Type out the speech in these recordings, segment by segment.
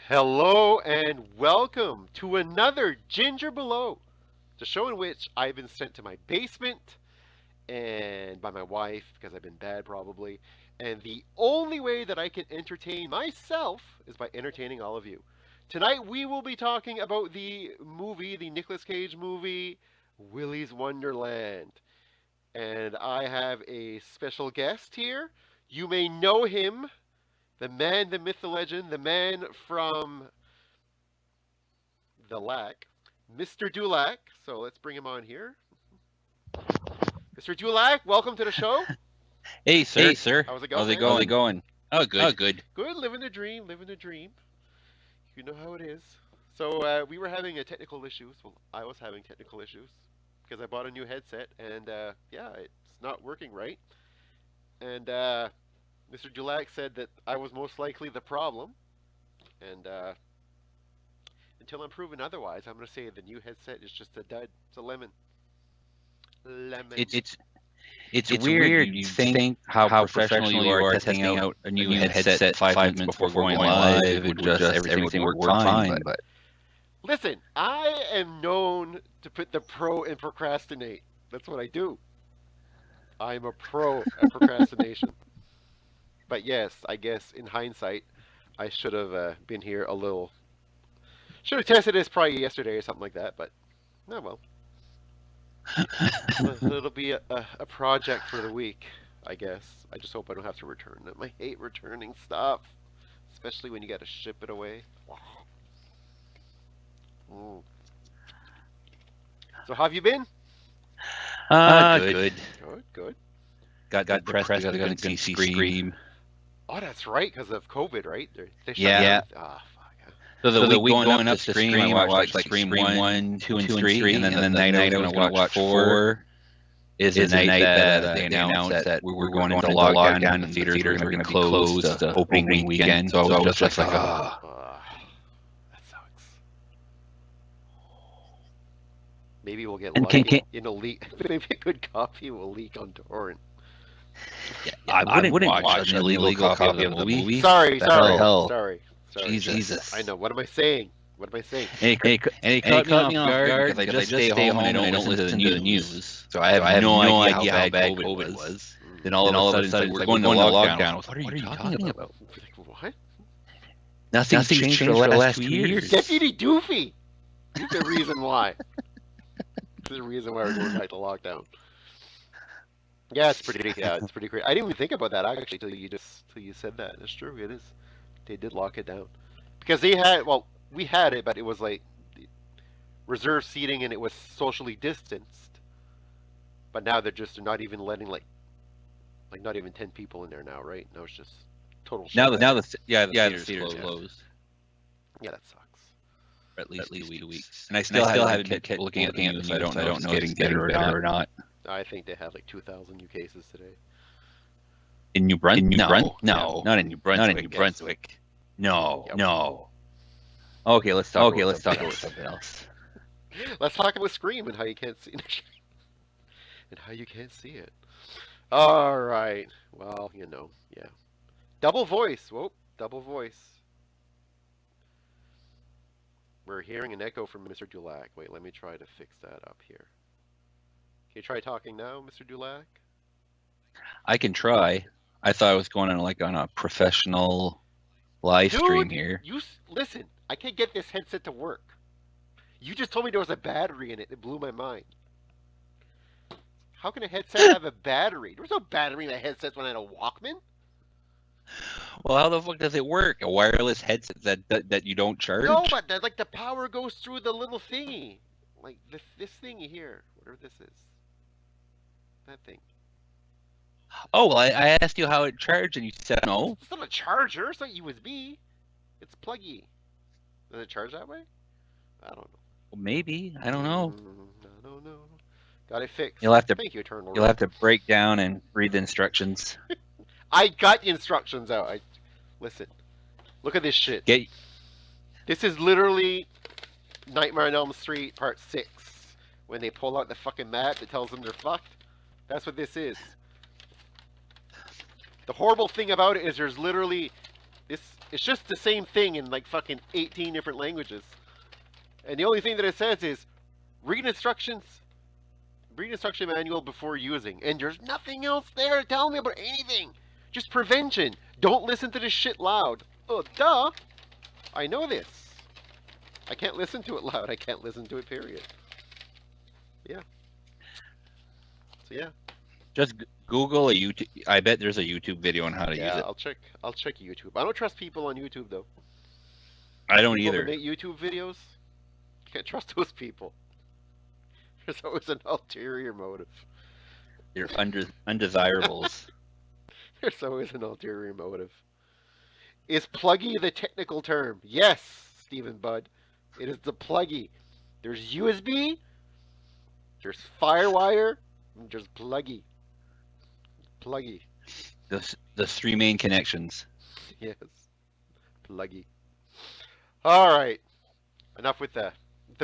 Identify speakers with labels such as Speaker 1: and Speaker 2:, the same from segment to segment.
Speaker 1: Hello and welcome to another Ginger Below, the show in which I've been sent to my basement and by my wife because I've been bad probably. And the only way that I can entertain myself is by entertaining all of you. Tonight we will be talking about the Nicolas Cage movie, Willys Wonderland. And I have a special guest here. You may know him, the man, the myth, the legend, the man from Dulac, Mr. Dulac. So let's bring him on here. Mr. Dulac, welcome to the show.
Speaker 2: Hey, sir.
Speaker 1: How's it going?
Speaker 2: How's it going? Oh, good.
Speaker 1: Good. Living the dream. You know how it is. So we were having technical issues. Well, I was having technical issues because I bought a new headset, and yeah, it's not working right. And Mr. Dulac said that I was most likely the problem, and until I'm proven otherwise, I'm going to say the new headset is just a dud. It's a lemon.
Speaker 2: It's weird. You think how professional you are testing out a new headset 5 minutes before going live. It would just everything would work fine. But
Speaker 1: listen, I am known to put the pro in procrastinate. That's what I do. I'm a pro at procrastination. But yes, I guess in hindsight, I should have been here a little. Should have tested this probably yesterday or something like that. But no, well. It'll be a project for the week, I guess. I just hope I don't have to return it. I hate returning stuff, especially when you got to ship it away. Mm. So how have you been?
Speaker 2: good.
Speaker 1: Good.
Speaker 2: Got depressed because I couldn't see Scream.
Speaker 1: Oh, that's right, because of COVID, right? They shut
Speaker 2: Yeah.
Speaker 1: down. Ah, fuck.
Speaker 2: So the week going up to Scream, I watched like Scream 1, 2, and 3, and then the night I was going to watch 4 is the night that they announced that we were going into lockdown and the theaters were going to be closed the opening weekend. So I was just like,
Speaker 1: That sucks. Maybe we'll get lucky. Leak. Maybe a good copy will leak on torrent.
Speaker 2: Yeah, I wouldn't watch an illegal copy of the movie.
Speaker 1: Sorry.
Speaker 2: Jesus.
Speaker 1: I know. What am I saying?
Speaker 2: And it caught me off guard because I just stay home and I don't listen to the news. So I have no idea how bad COVID was. Then all of a sudden, we're going to lockdown. What are you talking about?
Speaker 1: What?
Speaker 2: Nothing's changed for the last 2 years.
Speaker 1: Deputy Doofy! That's the reason why. There's a reason why we're going back to lockdown. Yeah, it's pretty crazy. I didn't even think about that actually till you said that. It's true. It is. They did lock it down because we had it, but it was like reserved seating and it was socially distanced. But now they're not even letting like not even 10 people in there now, right? No, it's just total.
Speaker 2: The theater's closed.
Speaker 1: Yeah, that sucks.
Speaker 2: For at least 2 weeks. And I still haven't kept looking at the news. I don't know if it's getting better or not.
Speaker 1: I think they had like 2,000 new cases today.
Speaker 2: In New Brunswick? No, not in New Brunswick. No. Okay, let's talk about something else.
Speaker 1: Let's talk about Scream and how you can't see it. All right. Well, yeah. Double voice. Whoa, double voice. We're hearing an echo from Mr. Dulac. Wait, let me try to fix that up here. Can you try talking now, Mr. Dulac?
Speaker 2: I can try. I thought I was going on a professional live stream here.
Speaker 1: Listen, I can't get this headset to work. You just told me there was a battery in it. It blew my mind. How can a headset have a battery? There was no battery in a headset when I had a Walkman.
Speaker 2: Well, how the fuck does it work? A wireless headset that you don't charge?
Speaker 1: No, but the power goes through the little thingy. Like this thingy here. Whatever this is. That thing.
Speaker 2: Oh, well, I asked you how it charged, and you said no.
Speaker 1: It's not a charger. It's not USB. It's pluggy. Does it charge that way? I don't know.
Speaker 2: Well, maybe. I don't know.
Speaker 1: I don't know. Got it fixed.
Speaker 2: Thank you, Eternal. You'll have to break down and read the instructions.
Speaker 1: I got the instructions out. Listen. Look at this shit. This is literally Nightmare on Elm Street Part 6. When they pull out the fucking map that tells them they're fucked. That's what this is. The horrible thing about it is there's literally this It's just the same thing in like fucking 18 different languages. And the only thing that it says is read instruction manual before using. And there's nothing else there to tell me about anything. Just prevention. Don't listen to this shit loud. Oh, duh. I know this. I can't listen to it loud. I can't listen to it, period. Yeah. So, yeah.
Speaker 2: Just Google a YouTube. I bet there's a YouTube video on how to use it.
Speaker 1: I'll check YouTube. I don't trust people on YouTube, though.
Speaker 2: I don't
Speaker 1: People
Speaker 2: either.
Speaker 1: that make YouTube videos, can't trust those people. There's always an ulterior motive.
Speaker 2: They're undesirables.
Speaker 1: There's always an ulterior motive. Is pluggy the technical term? Yes, Stephen Budd. It is the pluggy. There's USB, there's Firewire, and there's pluggy. Pluggy.
Speaker 2: The three main connections.
Speaker 1: Yes. Pluggy. All right. Enough with the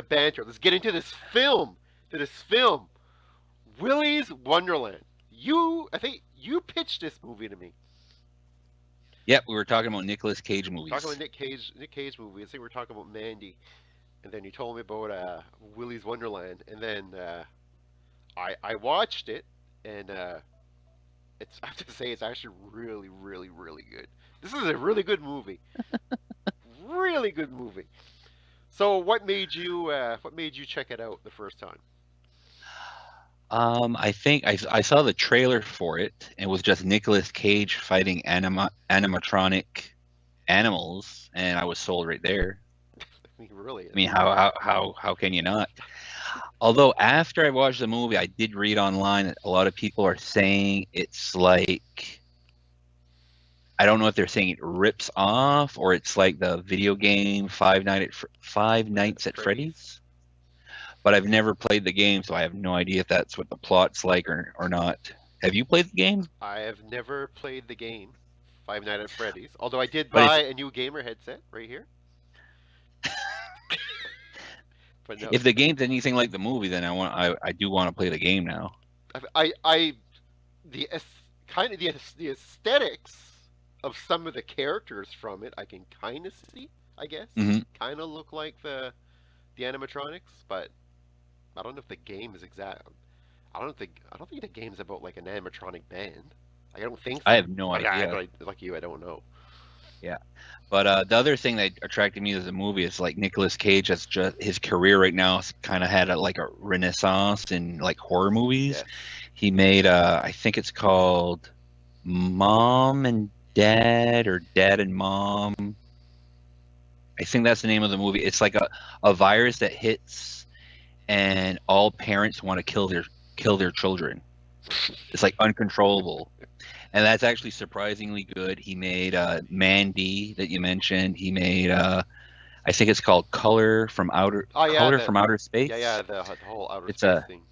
Speaker 1: banter. Let's get into this film. Willys Wonderland. I think you pitched this movie to me.
Speaker 2: Yep, we were talking about Nicolas Cage movies.
Speaker 1: Talking about Nick Cage movie. I think we were talking about Mandy, and then you told me about Willys Wonderland, and then I watched it, and I have to say it's actually really, really, really good. This is a really good movie. Really good movie. So, what made you check it out the first time?
Speaker 2: I think I saw the trailer for it, and it was just Nicolas Cage fighting animatronic animals, and I was sold right there.
Speaker 1: I mean, really.
Speaker 2: I mean, how can you not? Although after I watched the movie, I did read online that a lot of people are saying it's like, I don't know if they're saying it rips off or it's like the video game Five Nights at Freddy's. But I've never played the game, so I have no idea if that's what the plot's like or not. Have you played the game?
Speaker 1: I have never played the game, Five Nights at Freddy's. Although I did buy a new gamer headset right here. But no.
Speaker 2: If the game's anything like the movie, then I do want to play the game now.
Speaker 1: The aesthetics of some of the characters from it, I can kind of see. I guess kind of look like the animatronics, but I don't know if the game is exact. I don't think the game's about like an animatronic band. I don't think so.
Speaker 2: I have no idea.
Speaker 1: Like you, I don't know.
Speaker 2: Yeah, but the other thing that attracted me to the movie is like Nicolas Cage has just his career right now kind of had like a renaissance in like horror movies. Yeah. He made I think it's called Mom and Dad or Dad and Mom. I think that's the name of the movie. It's like a virus that hits, and all parents want to kill their children. It's like uncontrollable, and that's actually surprisingly good. He made Mandy that you mentioned. He made I think it's called Color from Outer Space.
Speaker 1: Yeah, the whole outer
Speaker 2: it's
Speaker 1: space thing.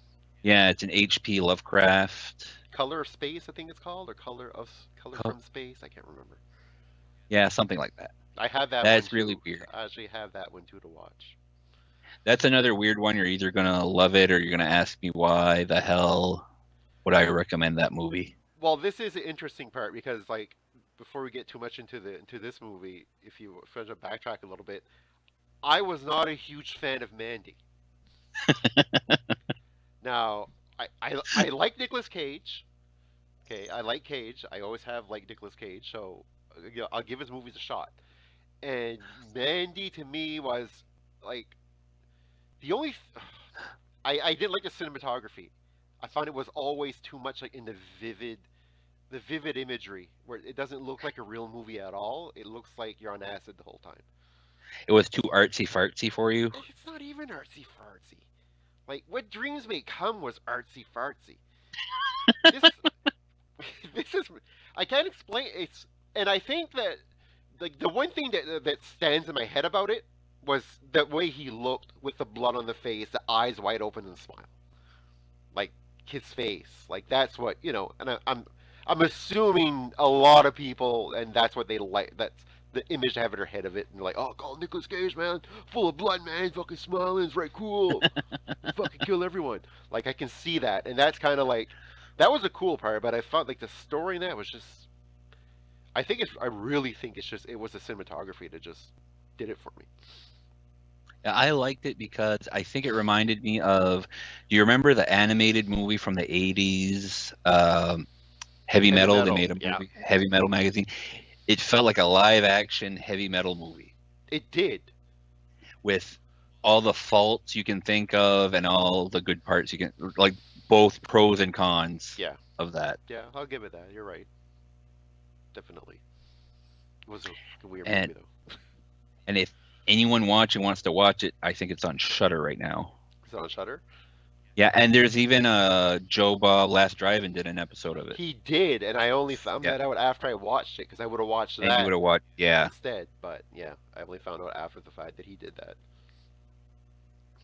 Speaker 2: Yeah, it's an H.P. Lovecraft.
Speaker 1: Color of Space, I think it's called, or Color from Space. I can't remember.
Speaker 2: Yeah, something like that.
Speaker 1: I have that.
Speaker 2: That's really weird.
Speaker 1: I actually have that one too to watch.
Speaker 2: That's another weird one. You're either gonna love it or you're gonna ask me why the hell would I recommend that movie.
Speaker 1: Well, this is an interesting part because, like, before we get too much into this movie, if you backtrack a little bit, I was not a huge fan of Mandy. Now, I like Nicolas Cage. Okay, I like Cage. I always have liked Nicolas Cage, so I'll give his movies a shot. And Mandy to me was like the only. I didn't like the cinematography. I found it was always too much like in the vivid imagery where it doesn't look like a real movie at all. It looks like you're on acid the whole time.
Speaker 2: It was too artsy fartsy for you.
Speaker 1: It's not even artsy fartsy. Like What Dreams May Come was artsy fartsy. This is I can't explain it. And I think that like the one thing that stands in my head about it was the way he looked with the blood on the face, the eyes wide open and smile, like his face. Like that's what And I'm assuming a lot of people, and that's what they like. That's the image they have in their head of it, and they're like, "Oh, call Nicolas Cage, man, full of blood, man, fucking smiling, it's right cool, fucking kill everyone." Like I can see that, and that's kind of like that was the cool part. But I felt like the story in that was just. I really think it was the cinematography that just did it for me.
Speaker 2: I liked it because I think it reminded me of. Do you remember the animated movie from the 80s, Heavy Metal? They made a movie, Heavy Metal magazine. It felt like a live action heavy metal movie.
Speaker 1: It did.
Speaker 2: With all the faults you can think of and all the good parts you can, like both pros and cons of that.
Speaker 1: Yeah, I'll give it that. You're right. Definitely. It was a weird movie, though.
Speaker 2: And if anyone watching wants to watch it, I think it's on Shudder right now.
Speaker 1: Is it on Shudder?
Speaker 2: Yeah, and there's even Joe Bob Last Drive-In did an episode of it.
Speaker 1: He did, and I only found that out after I watched it, because I would have watched that
Speaker 2: you would have watched,
Speaker 1: instead. But yeah, I only found out after the fact that he did that.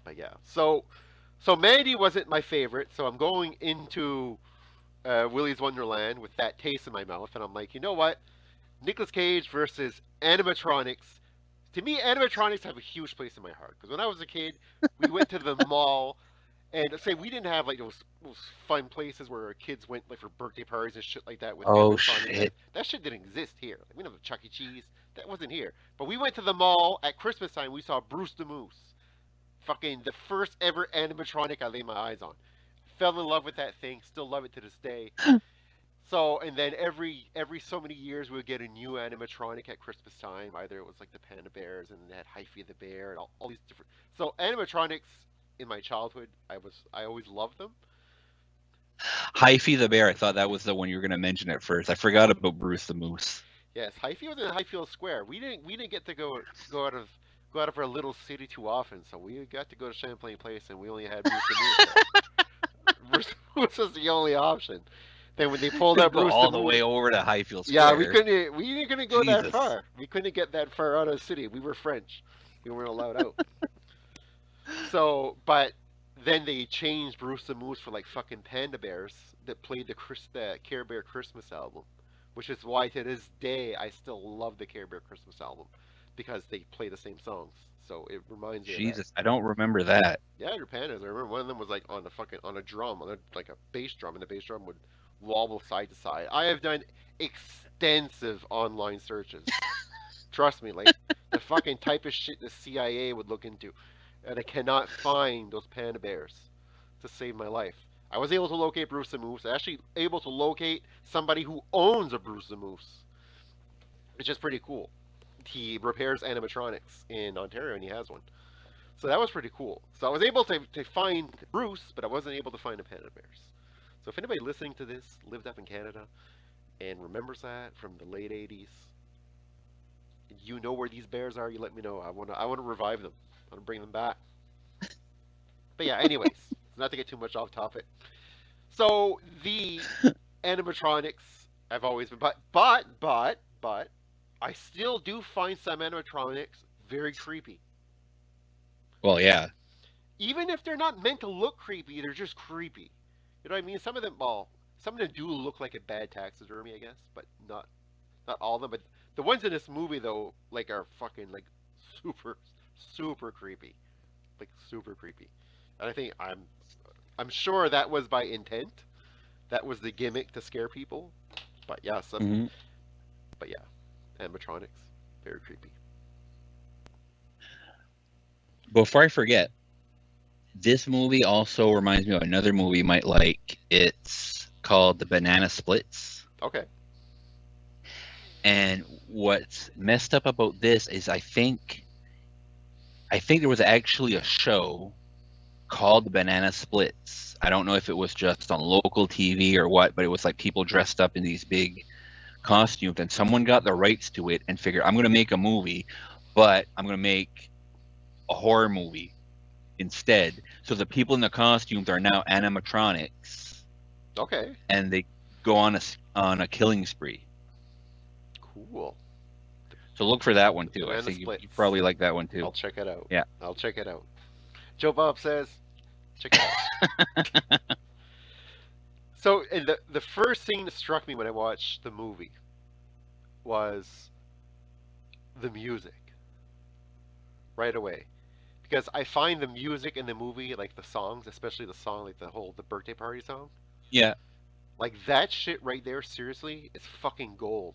Speaker 1: But yeah, so Mandy wasn't my favorite, so I'm going into Willys Wonderland with that taste in my mouth, and I'm like, you know what? Nicolas Cage versus animatronics. To me, animatronics have a huge place in my heart, because when I was a kid, we went to the mall. And say we didn't have like those fun places where our kids went like for birthday parties and shit like that. With
Speaker 2: shit!
Speaker 1: That shit didn't exist here. Like, we didn't have Chuck E. Cheese. That wasn't here. But we went to the mall at Christmas time. We saw Bruce the Moose, fucking the first ever animatronic I laid my eyes on. Fell in love with that thing. Still love it to this day. So and then every so many years we would get a new animatronic at Christmas time. Either it was like the Panda Bears and they had Hyphy the Bear and all these different. So animatronics. In my childhood, I always loved them.
Speaker 2: Hyphy the Bear, I thought that was the one you were going to mention at first. I forgot about Bruce the Moose.
Speaker 1: Yes, Hyphy was in Highfield Square. We didn't get to go out of our little city too often, so we got to go to Champlain Place, and we only had Bruce the Moose. Bruce the Moose was the only option. Then when they pulled out Bruce
Speaker 2: all the way over to Highfield Square.
Speaker 1: Yeah, we didn't go that far. We couldn't get that far out of the city. We were French. We weren't allowed out. So, but then they changed Bruce the Moose for like fucking Panda Bears that played the Care Bear Christmas album, which is why to this day I still love the Care Bear Christmas album because they play the same songs. So it reminds me.
Speaker 2: Jesus, of that. I don't remember that.
Speaker 1: Yeah, they're pandas. I remember one of them was like on a drum, like a bass drum, and the bass drum would wobble side to side. I have done extensive online searches. Trust me, like the fucking type of shit the CIA would look into. And I cannot find those Panda Bears to save my life. I was able to locate Bruce the Moose. I actually able to locate somebody who owns a Bruce the Moose, which is pretty cool. He repairs animatronics in Ontario, and he has one. So that was pretty cool. So I was able to find Bruce, but I wasn't able to find the Panda Bears. So if anybody listening to this lived up in Canada and remembers that from the late 80s, you know where these bears are, you let me know. I want to revive them. I want to bring them back. But yeah, anyways, not to get too much off topic. So the animatronics I've always been, but I still do find some animatronics very creepy.
Speaker 2: Well, yeah.
Speaker 1: Even if they're not meant to look creepy, they're just creepy. You know what I mean? Some of them do look like a bad taxidermy, I guess, but not all of them. But the ones in this movie though, like are fucking like super creepy, like super creepy. And I think I'm sure that was by intent. That was the gimmick to scare people. But yeah, but yeah, animatronics, very creepy.
Speaker 2: Before I forget, this movie also reminds me of another movie you might like. It's called The Banana Splits.
Speaker 1: Okay.
Speaker 2: And what's messed up about this is I think there was actually a show called The Banana Splits. I don't know if it was just on local TV or what, but it was like people dressed up in these big costumes, and someone got the rights to it and figured, I'm going to make a movie, but I'm going to make a horror movie instead. So the people in the costumes are now animatronics.
Speaker 1: Okay.
Speaker 2: And they go on a killing spree.
Speaker 1: Cool.
Speaker 2: So look for that one too. I think you probably like that one too.
Speaker 1: I'll check it out.
Speaker 2: Yeah.
Speaker 1: I'll check it out. Joe Bob says, check it out. So, and the first thing that struck me when I watched the movie was the music. Right away. Because I find the music in the movie, like the songs, especially the song, like the birthday party song.
Speaker 2: Yeah.
Speaker 1: Like that shit right there, seriously, is fucking gold.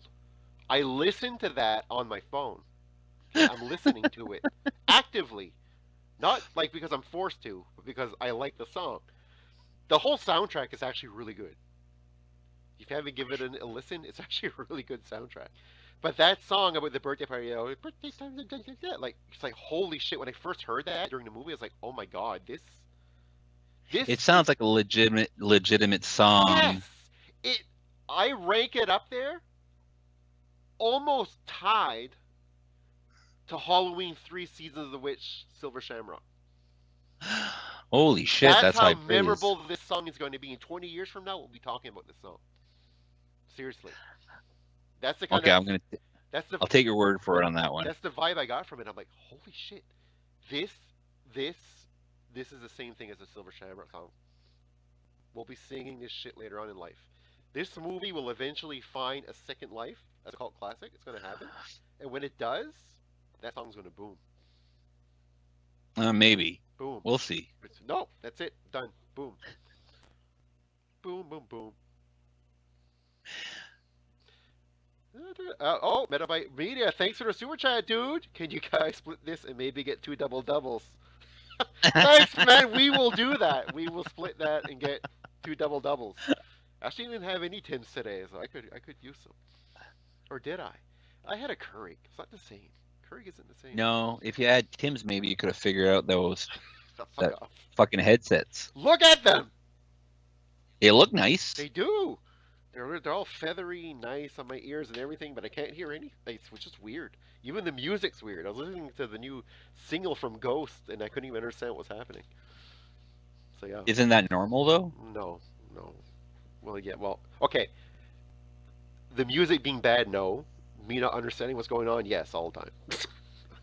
Speaker 1: I listen to that on my phone. Okay? I'm listening to it actively, not like because I'm forced to, but because I like the song. The whole soundtrack is actually really good. If you haven't given it a listen, it's actually a really good soundtrack. But that song about the birthday party, birthday time, like it's like holy shit. When I first heard that during the movie, I was like, oh my god, this.
Speaker 2: It sounds like a legitimate song.
Speaker 1: Yes, it. I rank it up there, almost tied to Halloween 3 Seasons of the Witch, Silver Shamrock.
Speaker 2: Holy shit, that's
Speaker 1: how
Speaker 2: high
Speaker 1: memorable
Speaker 2: praise.
Speaker 1: this song is going to be. In 20 years from now, we'll be talking about this song. Seriously. That's the kind of.
Speaker 2: I'll take your word for it on that one.
Speaker 1: That's the vibe I got from it. I'm like, holy shit, this is the same thing as the Silver Shamrock song. We'll be singing this shit later on in life. This movie will eventually find a second life as a cult classic. It's going to happen, and when it does, that song's going to boom.
Speaker 2: Maybe.
Speaker 1: Boom.
Speaker 2: We'll see.
Speaker 1: No, that's it. Done. Boom. Boom, boom, boom. Metabyte Media, thanks for the super chat, dude. Can you guys split this and maybe get 2 double doubles? Thanks, man. We will do that. We will split that and get 2 double doubles. Actually, didn't have any Tims today, so I could use some. Or did I? I had a Keurig. It's not the same. Keurig isn't the same.
Speaker 2: No, if you had Tims, maybe you could have figured out those
Speaker 1: off.
Speaker 2: Fucking headsets.
Speaker 1: Look at them.
Speaker 2: They look nice.
Speaker 1: They do. They're all feathery, nice on my ears and everything, but I can't hear anything, which is weird. Even the music's weird. I was listening to the new single from Ghost, and I couldn't even understand what was happening. So yeah.
Speaker 2: Isn't that normal though?
Speaker 1: No. Well, yeah. Well, okay. The music being bad, no. Me not understanding what's going on, yes, all the time.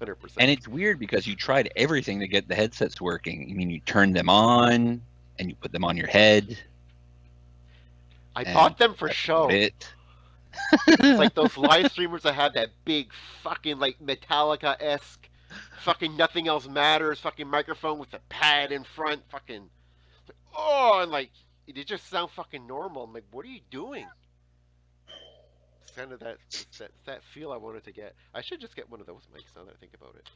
Speaker 1: 100%.
Speaker 2: And it's weird because you tried everything to get the headsets working. I mean, you turned them on and you put them on your head.
Speaker 1: I bought them for show. It's like those live streamers that have that big fucking like Metallica-esque fucking nothing else matters fucking microphone with a pad in front fucking and like it just sound fucking normal. I'm like, what are you doing? It's kind of that feel I wanted to get. I should just get one of those mics now that I think about it.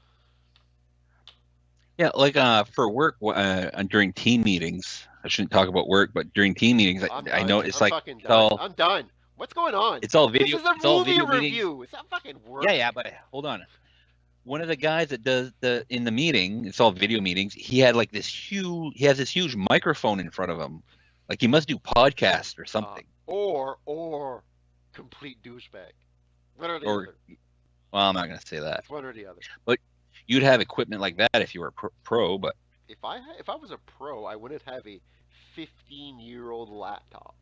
Speaker 2: Yeah, like for work during team meetings. I shouldn't talk about work, but during team meetings, I know it's like
Speaker 1: I'm done. What's going on?
Speaker 2: It's all video.
Speaker 1: This is a movie review. It's not fucking work.
Speaker 2: Yeah, but hold on. One of the guys that does in the meeting, it's all video meetings. He had like this huge microphone in front of him, like he must do podcast or something.
Speaker 1: Or complete douchebag. One or the other.
Speaker 2: Well, I'm not gonna say that.
Speaker 1: It's one or the other.
Speaker 2: But you'd have equipment like that if you were a pro. But
Speaker 1: if I was a pro, I wouldn't have a 15-year-old laptop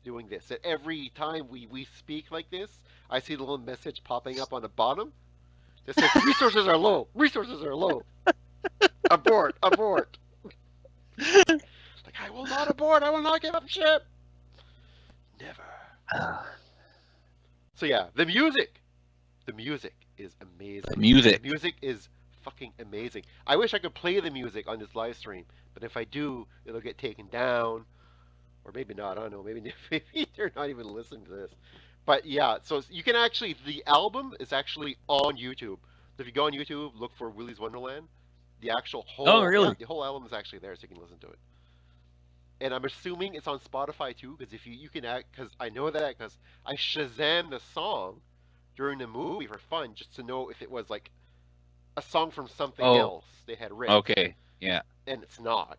Speaker 1: doing this. At every time we speak like this, I see the little message popping up on the bottom that says resources are low. Resources are low. Abort. Like, I will not abort. I will not give up ship. Never. So yeah, the music is amazing.
Speaker 2: The music
Speaker 1: is fucking amazing. I wish I could play the music on this live stream, but if I do, it'll get taken down, or maybe not. I don't know. Maybe they're not even listening to this. But yeah, so you can actually, the album is actually on YouTube. So if you go on YouTube, look for Willys Wonderland. The actual whole the whole album is actually there, so you can listen to it. And I'm assuming it's on Spotify too, because if you can because I know that because I Shazammed the song during the movie for fun, just to know if it was like a song from something else they had written.
Speaker 2: Okay, yeah.
Speaker 1: And it's not.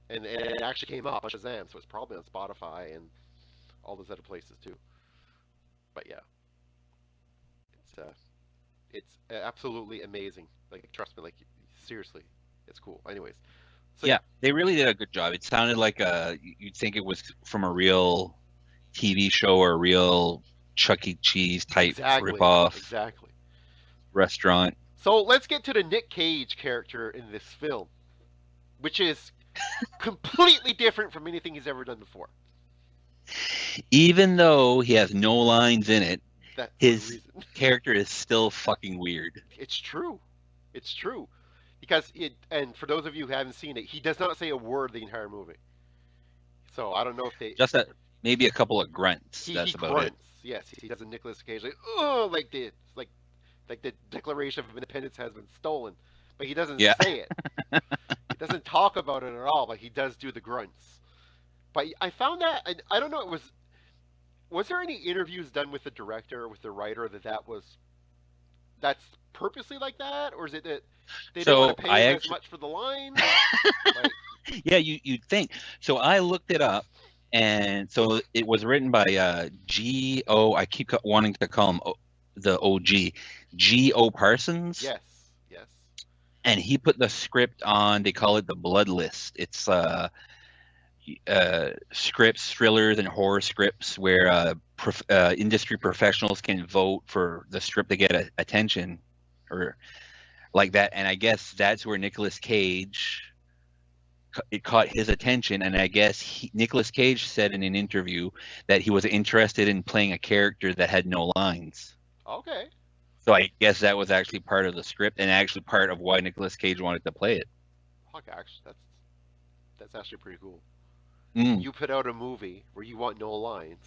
Speaker 1: And it actually came up on Shazam, so it's probably on Spotify and all those other places too. But yeah, it's absolutely amazing. Like, trust me, like, seriously, it's cool. Anyways. So,
Speaker 2: yeah, they really did a good job. It sounded like you'd think it was from a real TV show or a real Chuck E. Cheese type ripoff.
Speaker 1: Exactly.
Speaker 2: Restaurant.
Speaker 1: So let's get to the Nick Cage character in this film, which is completely different from anything he's ever done before.
Speaker 2: Even though he has no lines in it, his character is still fucking weird.
Speaker 1: It's true. It's true. Because and for those of you who haven't seen it, he does not say a word the entire movie. So I don't know if they
Speaker 2: just maybe a couple of grunts. That's about it.
Speaker 1: Yes, he does a Nicolas Cage like, oh, like the Declaration of Independence has been stolen, but he doesn't
Speaker 2: Yeah.
Speaker 1: say it. He doesn't talk about it at all, but he does do the grunts. But I found that, and I don't know, was there any interviews done with the director or with the writer that's purposely like that, or is it that they didn't want to pay him as much for the lines? Like,
Speaker 2: yeah, you'd think. So I looked it up, and so it was written by G.O. I keep wanting to call him the OG, G.O. Parsons.
Speaker 1: yes, yes.
Speaker 2: And he put the script on. They call it the Blood List. It's scripts, thrillers, and horror scripts where industry professionals can vote for the script to get attention, or like that. And I guess that's where Nicolas Cage, it caught his attention. And I guess Nicolas Cage said in an interview that he was interested in playing a character that had no lines.
Speaker 1: Okay.
Speaker 2: So I guess that was actually part of the script and actually part of why Nicolas Cage wanted to play it.
Speaker 1: Fuck, actually, that's actually pretty cool.
Speaker 2: Mm.
Speaker 1: You put out a movie where you want no lines,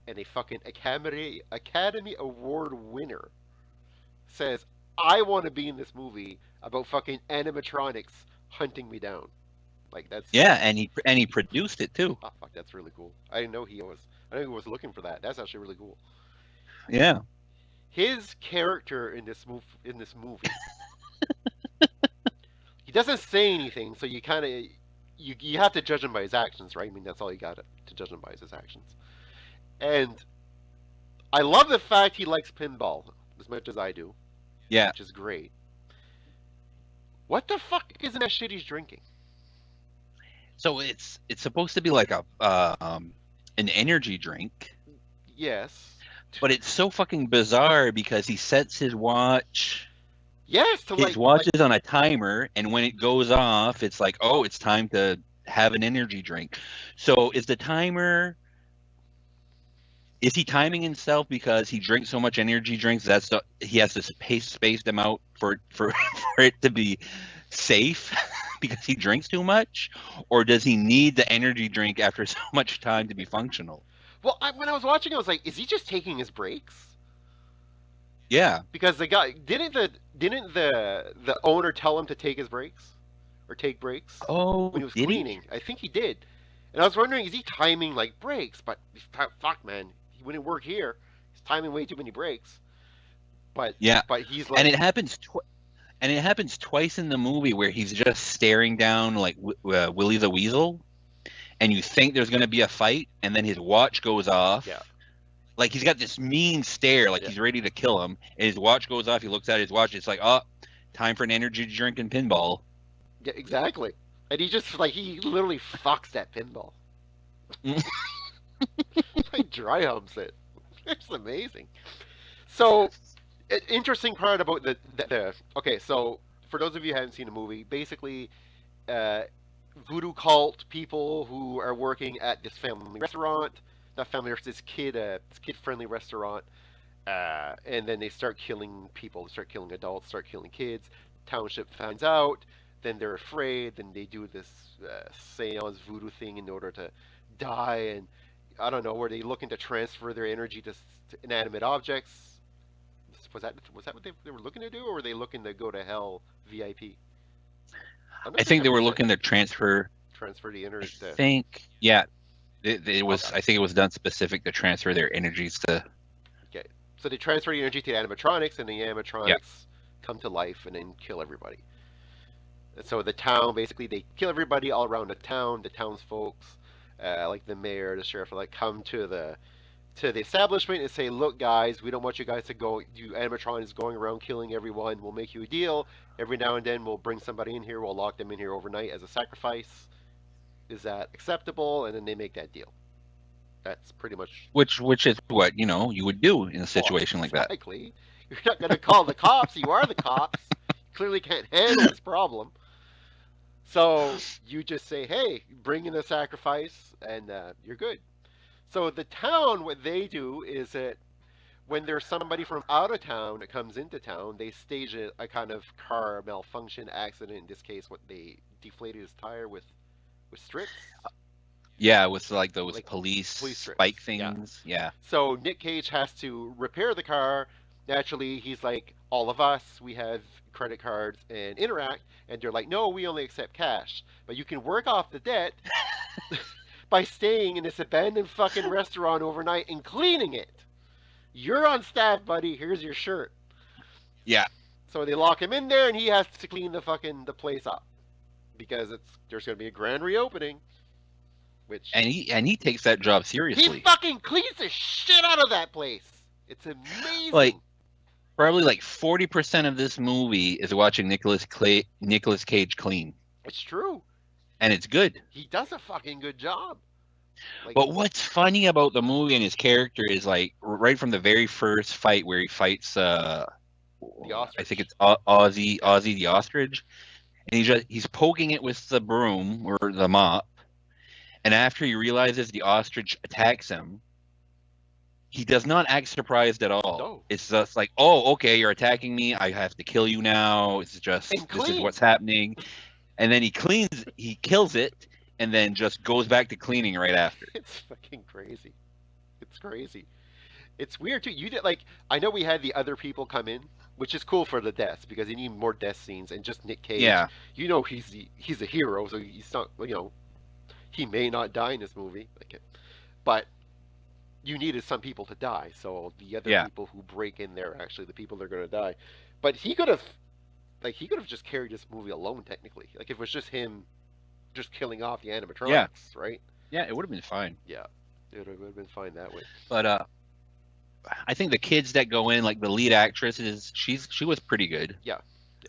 Speaker 1: and a fucking Academy Award winner says, "I want to be in this movie about fucking animatronics hunting me down." Like that's
Speaker 2: and he produced it too.
Speaker 1: Oh, fuck, that's really cool. I didn't know he was looking for that. That's actually really cool.
Speaker 2: Yeah.
Speaker 1: His character in this movie, he doesn't say anything, so you kind of you have to judge him by his actions, right? I mean, that's all you got to judge him by is his actions. And I love the fact he likes pinball as much as I do.
Speaker 2: Yeah.
Speaker 1: Which is great. What the fuck is in that shit he's drinking?
Speaker 2: So it's supposed to be like an energy drink.
Speaker 1: Yes.
Speaker 2: But it's so fucking bizarre because he sets his watch.
Speaker 1: Yes,
Speaker 2: his watch is on a timer, and when it goes off, it's like, oh, it's time to have an energy drink. So is the timer? Is he timing himself because he drinks so much energy drinks? He has to space them out for it to be safe because he drinks too much, or does he need the energy drink after so much time to be functional?
Speaker 1: Well, when I was watching, I was like, is he just taking his breaks?
Speaker 2: Yeah.
Speaker 1: Because the guy didn't the owner tell him to take his breaks or take breaks when he was cleaning? I think he did. And I was wondering, is he timing like breaks? But fuck, man, he wouldn't work here. He's timing way too many breaks. But
Speaker 2: yeah,
Speaker 1: but he's like,
Speaker 2: and it happens twice in the movie where he's just staring down like Willy the Weasel. And you think there's going to be a fight, and then his watch goes off.
Speaker 1: Yeah.
Speaker 2: Like, he's got this mean stare, like he's ready to kill him. And his watch goes off. He looks at his watch. It's like, oh, time for an energy drink and pinball.
Speaker 1: Yeah, exactly. And he just, like, he literally fucks that pinball. Like, dry humps it. It's amazing. So, an interesting part about the okay, so, for those of you who haven't seen the movie, basically, voodoo cult people who are working at this family restaurant, not family restaurant, this kid-friendly restaurant, and then they start killing people. They start killing adults, start killing kids. Township finds out, then they're afraid, then they do this seance voodoo thing in order to die, and I don't know, were they looking to transfer their energy to inanimate objects? Was that what they were looking to do, or were they looking to go to hell VIP?
Speaker 2: I think they were looking to transfer
Speaker 1: the energy.
Speaker 2: I think it was. Okay. I think it was done specific to transfer their energies to.
Speaker 1: Okay, so they transfer the energy to the animatronics, and the animatronics come to life and then kill everybody. And so the town, basically, they kill everybody all around the town. The townsfolks, like the mayor, the sheriff, like come to the establishment and say, "Look, guys, we don't want you guys to go. You animatronics going around killing everyone. We'll make you a deal. Every now and then, we'll bring somebody in here. We'll lock them in here overnight as a sacrifice. Is that acceptable?" And then they make that deal. That's pretty much
Speaker 2: which is what you would do in a situation like that.
Speaker 1: Exactly. You're not going to call the cops. You are the cops. You clearly can't handle this problem. So you just say, "Hey, bring in a sacrifice, and you're good." So the town, what they do is that when there's somebody from out of town that comes into town, they stage a kind of car malfunction accident. In this case, what they deflated his tire with strips.
Speaker 2: Yeah, with like those
Speaker 1: like
Speaker 2: police
Speaker 1: strips.
Speaker 2: spike things. Yeah.
Speaker 1: So Nick Cage has to repair the car. Naturally, he's like, all of us, we have credit cards and Interact, and they're like, no, we only accept cash. But you can work off the debt by staying in this abandoned fucking restaurant overnight and cleaning it. You're on staff, buddy. Here's your shirt.
Speaker 2: Yeah.
Speaker 1: So they lock him in there, and he has to clean the place up because there's going to be a grand reopening.
Speaker 2: And he takes that job seriously.
Speaker 1: He fucking cleans the shit out of that place. It's amazing.
Speaker 2: Like, probably like 40% of this movie is watching Nicolas Cage clean.
Speaker 1: It's true.
Speaker 2: And it's good.
Speaker 1: He does a fucking good job. Like,
Speaker 2: but what's funny about the movie and his character is like right from the very first fight where he fights the ostrich. I think it's Ozzy the ostrich, and he's poking it with the broom or the mop, and after he realizes the ostrich attacks him, he does not act surprised at all.
Speaker 1: No.
Speaker 2: It's just like, oh, okay, you're attacking me, I have to kill you now. It's just this is what's happening. And then he kills it, and then just goes back to cleaning right after.
Speaker 1: It's fucking crazy. It's crazy. It's weird too. You did I know we had the other people come in, which is cool for the deaths because you need more death scenes, and just Nick Cage.
Speaker 2: Yeah.
Speaker 1: You know he's a hero, so he's not he may not die in this movie, but you needed some people to die, so the other people who break in there are actually the people that are going to die. But he could have just carried this movie alone technically. Like if it was just him just killing off the animatronics, right?
Speaker 2: Yeah, it would have been fine.
Speaker 1: Yeah, it would have been fine that way.
Speaker 2: But I think the kids that go in, like the lead actress, she was pretty good.
Speaker 1: Yeah,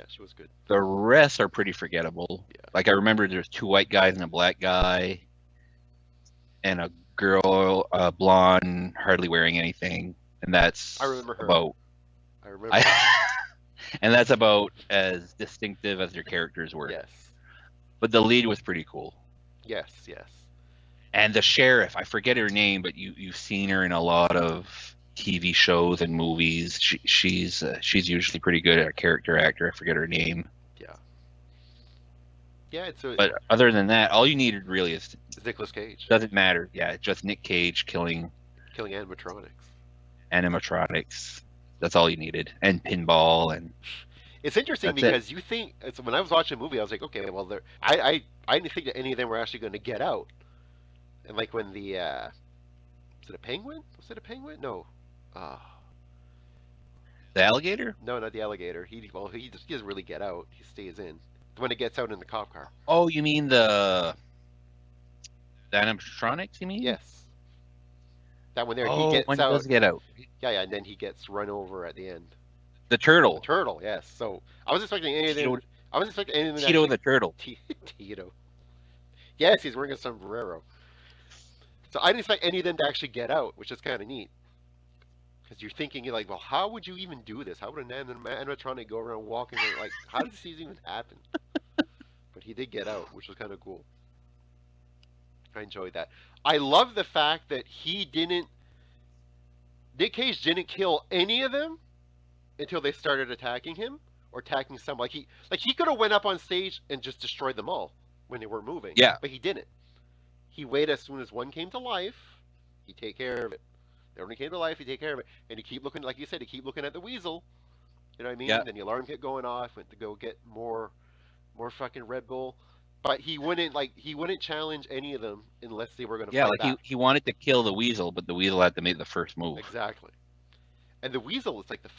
Speaker 1: she was good.
Speaker 2: The rest are pretty forgettable. Yeah. Like I remember there's 2 white guys and a black guy, and a girl, blonde, hardly wearing anything, and that's
Speaker 1: I remember her. I remember.
Speaker 2: And that's about as distinctive as their characters were.
Speaker 1: Yes.
Speaker 2: But the lead was pretty cool.
Speaker 1: Yes.
Speaker 2: And the sheriff, I forget her name, but you've seen her in a lot of TV shows and movies. She's usually pretty good at a character actor. I forget her name.
Speaker 1: Yeah.
Speaker 2: But other than that, all you needed really is
Speaker 1: Nicolas Cage.
Speaker 2: Doesn't matter. Yeah, it's just Nick Cage killing animatronics. That's all you needed, and pinball, and
Speaker 1: it's interesting because you think when I was watching the movie, I was like, okay, well, I didn't think that any of them were actually going to get out, and like when the was it a penguin? No,
Speaker 2: the alligator?
Speaker 1: No, not the alligator. He doesn't really get out. He stays in when it gets out in the cop car.
Speaker 2: Oh, you mean the animatronics? You mean?
Speaker 1: Yes. That one there,
Speaker 2: he
Speaker 1: gets
Speaker 2: when
Speaker 1: out.
Speaker 2: He does get out.
Speaker 1: Yeah, and then he gets run over at the end.
Speaker 2: The turtle.
Speaker 1: Yes. So I was expecting anything.
Speaker 2: Tito the turtle.
Speaker 1: Tito. Yes, he's wearing a sombrero. So I didn't expect any of them to actually get out, which is kind of neat. Because you're thinking, you're like, well, how would you even do this? How would an animatronic go around walking? Like, how does this even happen? But he did get out, which was kind of cool. I enjoyed that. I love the fact that Nick Cage didn't kill any of them until they started attacking him or attacking some. Like he could have went up on stage and just destroyed them all when they were moving.
Speaker 2: Yeah.
Speaker 1: But he didn't. He waited as soon as one came to life, he'd take care of it. When it came to life, he'd take care of it. And he keep looking, like you said, he keep looking at the weasel. You know what I mean?
Speaker 2: Yeah.
Speaker 1: Then the alarm kept going off, went to go get more fucking Red Bull. But he wouldn't challenge any of them unless they were going to fight back.
Speaker 2: He wanted to kill the weasel, but the weasel had to make the first move.
Speaker 1: Exactly. And the weasel is like the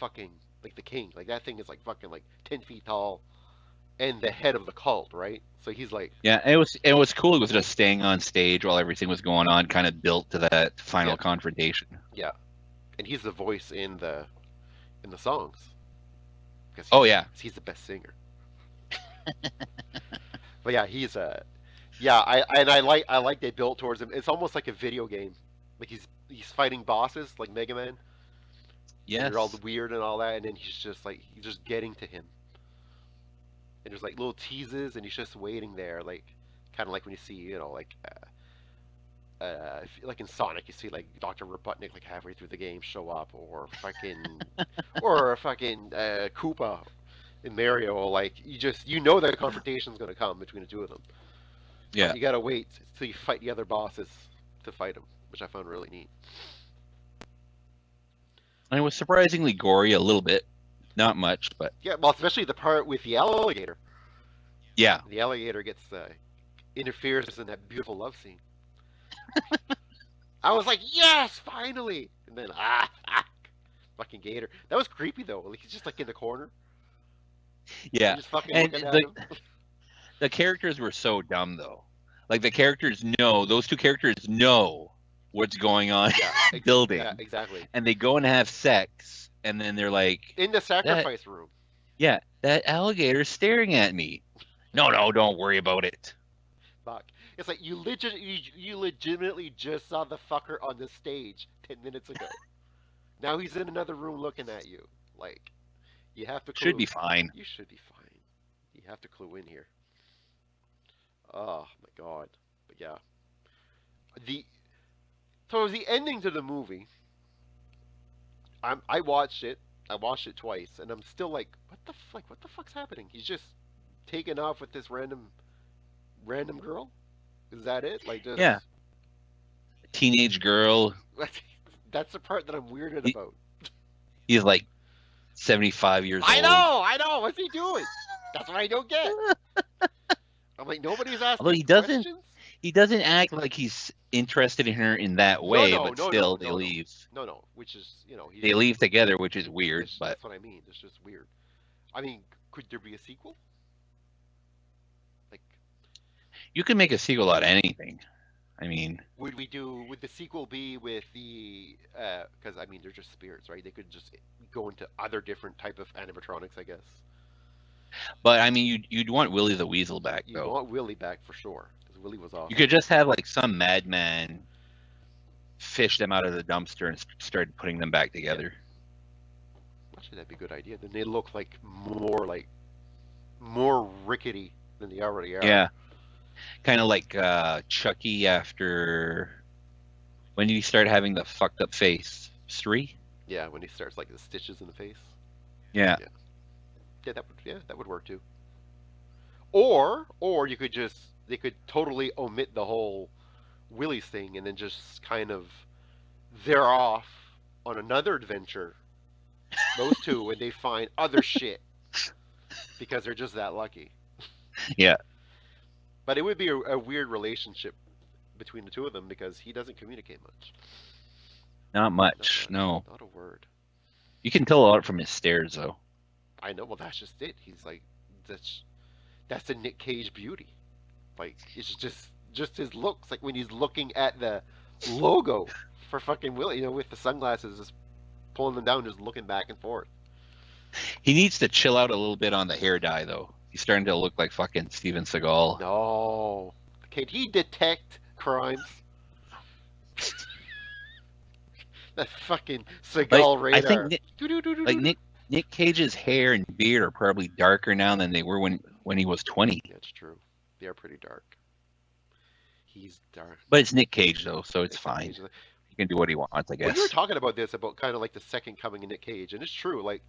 Speaker 1: king. Like that thing is like fucking 10 feet tall, and the head of the cult, right? So he's like.
Speaker 2: Yeah, it was cool. It was just staying on stage while everything was going on, kind of built to that final confrontation.
Speaker 1: Yeah, and he's the voice in the songs. He's the best singer. But yeah, he's I like they built towards him. It's almost like a video game. Like he's fighting bosses like Mega Man.
Speaker 2: Yes.
Speaker 1: They're all weird and all that, and then he's just getting to him. And there's like little teases, and he's just waiting there, like kind of like when you see, like in Sonic, you see like Dr. Robotnik like halfway through the game show up, or fucking Koopa in Mario. Like you know that confrontation's going to come between the two of them.
Speaker 2: Yeah.
Speaker 1: You gotta wait till you fight the other bosses to fight them, which I found really neat.
Speaker 2: And it was surprisingly gory a little bit. Not much, but...
Speaker 1: Yeah, well, especially the part with the alligator.
Speaker 2: Yeah.
Speaker 1: The alligator gets interferes in that beautiful love scene. I was like, yes, finally! And then, fucking gator. That was creepy, though. Like, he's just, like, in the corner.
Speaker 2: Yeah.
Speaker 1: Just fucking
Speaker 2: And
Speaker 1: looking at him.
Speaker 2: the characters were so dumb, though. Like, the characters know, those two characters know what's going on in the building.
Speaker 1: Yeah, exactly.
Speaker 2: And they go and have sex, and then they're like...
Speaker 1: In the sacrifice room.
Speaker 2: Yeah, that alligator's staring at me. No, don't worry about it.
Speaker 1: Fuck. It's like, you legitimately just saw the fucker on the stage 10 minutes ago. Now he's in another room looking at you. Like, you have to clue.
Speaker 2: Should be fine.
Speaker 1: You should be fine. You have to clue in here. Oh, my God. But yeah. So the ending to the movie, I watched it. I watched it twice, and I'm still like, what the fuck's happening? He's just taken off with this random girl? Is that it? Like, just...
Speaker 2: Yeah. A teenage girl.
Speaker 1: That's the part that I'm weirded about.
Speaker 2: He's like 75 years old.
Speaker 1: I know. What's he doing? That's what I don't get. I'm like, nobody's asking questions?
Speaker 2: He doesn't act like he's interested in her in that way, but still they leave.
Speaker 1: No, which is,
Speaker 2: they leave together, which is weird. But
Speaker 1: that's what I mean. It's just weird. I mean, could there be a sequel? Like,
Speaker 2: you can make a sequel out of anything. I mean,
Speaker 1: would the sequel be with the, because I mean, they're just spirits, right? They could just go into other different type of animatronics, I guess.
Speaker 2: But I mean, you'd want Willy the Weasel back, though.
Speaker 1: You want Willy back for sure, because Willy was awesome.
Speaker 2: You could just have like some madman fish them out of the dumpster and start putting them back together.
Speaker 1: Yeah. Actually, that'd be a good idea. Then they look like more rickety than they already are.
Speaker 2: Yeah. Kind of like Chucky after when you start having the fucked up face. 3?
Speaker 1: Yeah, when he starts like the stitches in the face.
Speaker 2: Yeah.
Speaker 1: Yeah, that would work too. Or they could totally omit the whole Willys thing and then just kind of they're off on another adventure. Those two, and they find other shit because they're just that lucky.
Speaker 2: Yeah.
Speaker 1: But it would be a weird relationship between the two of them because he doesn't communicate much.
Speaker 2: Not much, no.
Speaker 1: Not a word.
Speaker 2: You can tell a lot from his stares, though.
Speaker 1: I know. Well, that's just it. He's like, that's the Nick Cage beauty. Like, it's just his looks. Like when he's looking at the logo for fucking Willy, with the sunglasses, just pulling them down, just looking back and forth.
Speaker 2: He needs to chill out a little bit on the hair dye, though. He's starting to look like fucking Steven Seagal.
Speaker 1: No. Can he detect crimes? That fucking Seagal radar.
Speaker 2: I think Nick Cage's hair and beard are probably darker now than they were when he was 20.
Speaker 1: That's true. They are pretty dark. He's dark.
Speaker 2: But it's Nick Cage, though, so it's fine. He can do what he wants, I guess.
Speaker 1: Well, you were talking about this, about kind of like the second coming of Nick Cage, and it's true. Like,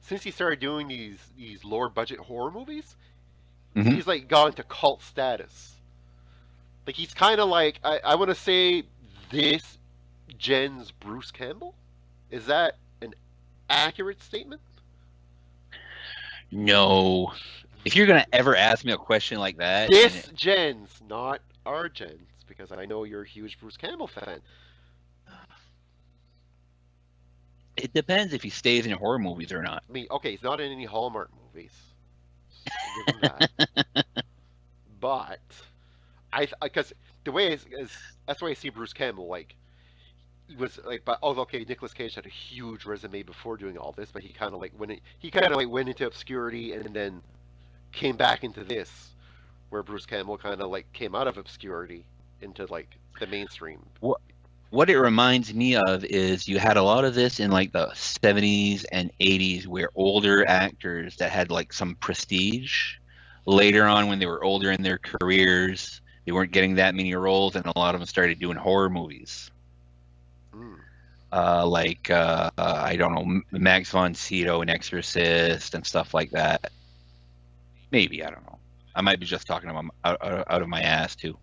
Speaker 1: since he started doing these lower budget horror movies, he's like gone to cult status. Like, he's kind of like, I want to say this gen's Bruce Campbell. Is that an accurate statement?
Speaker 2: No. If you're gonna ever ask me a question like that,
Speaker 1: this gen's, not our gen's, because I know you're a huge Bruce Campbell fan.
Speaker 2: It depends if he stays in horror movies or not.
Speaker 1: I mean, okay, he's not in any Hallmark movies. I'll give him that. But because the way is that's the way I see Bruce Campbell. Like, he was like, but okay, Nicolas Cage had a huge resume before doing all this, but he kind of like went into obscurity and then came back into this, where Bruce Campbell kind of like came out of obscurity into like the mainstream.
Speaker 2: What it reminds me of is you had a lot of this in like the 70s and 80s where older actors that had like some prestige, later on when they were older in their careers, they weren't getting that many roles, and a lot of them started doing horror movies. I don't know, Max von Sydow in Exorcist and stuff like that. Maybe, I don't know. I might be just talking about out of my ass too.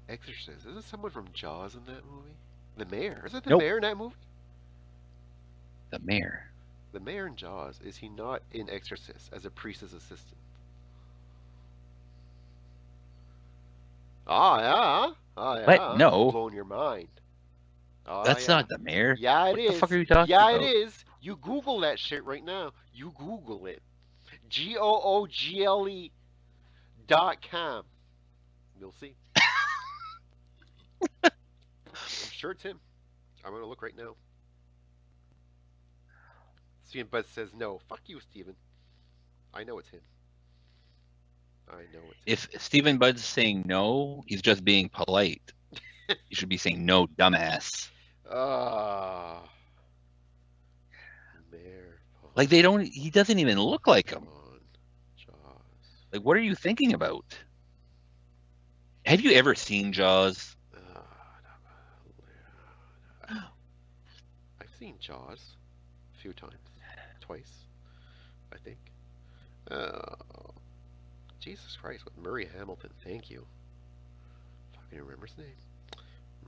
Speaker 1: Exorcist. Isn't someone from Jaws in that movie? The mayor. Is it the
Speaker 2: Nope.
Speaker 1: mayor in that movie?
Speaker 2: The mayor.
Speaker 1: The mayor in Jaws. Is he not in Exorcist as a priest's assistant? Oh, yeah. Oh, yeah.
Speaker 2: What? No.
Speaker 1: Blowing your mind. Oh,
Speaker 2: That's
Speaker 1: yeah.
Speaker 2: not the mayor.
Speaker 1: Yeah, it
Speaker 2: what
Speaker 1: is.
Speaker 2: What the fuck are you talking
Speaker 1: yeah,
Speaker 2: about?
Speaker 1: Yeah, it is. You Google that shit right now. You Google it. GOOGLE.com. You'll see. I'm sure it's him. I'm going to look right now. Steven Bud says no. Fuck you, Steven. I know it's him. I know it's him.
Speaker 2: If Steven Bud's saying no, he's just being polite. You should be saying no, dumbass.
Speaker 1: Mayor.
Speaker 2: Like he doesn't even look like him. Like, what are you thinking about? Have you ever seen Jaws?
Speaker 1: I've seen Jaws a few times. Twice, I think. Jesus Christ, with Murray Hamilton. Thank you. Fucking remember his name.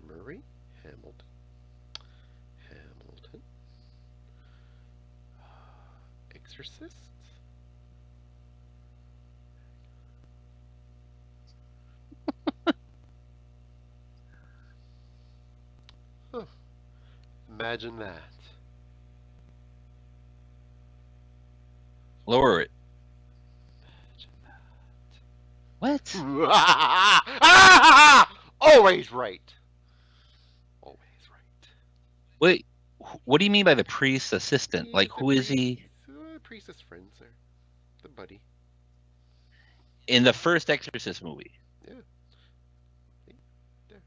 Speaker 1: Murray Hamilton. Exorcist? Huh. Imagine that.
Speaker 2: Lower it. What?
Speaker 1: Always right. Always right.
Speaker 2: Wait, what do you mean by the priest's assistant? Like, who is he?
Speaker 1: The priest's friends there. The buddy.
Speaker 2: In the first Exorcist movie?
Speaker 1: Yeah. There.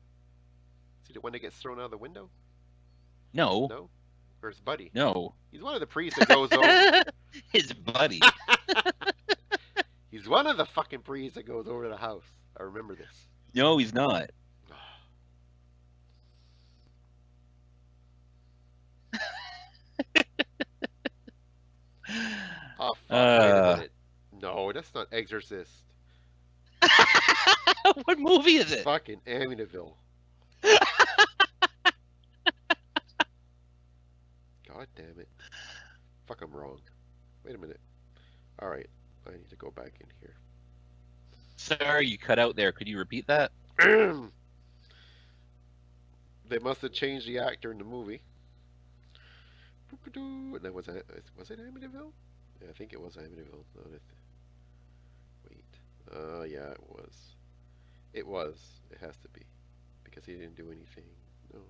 Speaker 1: See the one that gets thrown out of the window?
Speaker 2: No.
Speaker 1: No? Or his buddy?
Speaker 2: No.
Speaker 1: He's one of the priests that goes over.
Speaker 2: His buddy.
Speaker 1: He's one of the fucking priests that goes over to the house. I remember this.
Speaker 2: No, he's not.
Speaker 1: Oh, fuck. Wait a minute. No, that's not Exorcist.
Speaker 2: What movie is it?
Speaker 1: Fucking Amityville. God damn it. Fuck, I'm wrong. Wait a minute. Alright. I need to go back in here.
Speaker 2: Sorry, you cut out there. Could you repeat that?
Speaker 1: They must have changed the actor in the movie. And that was it Amityville? Yeah, I think it was Amityville. Wait. Yeah, it was. It was. It has to be. Because he didn't do anything. No.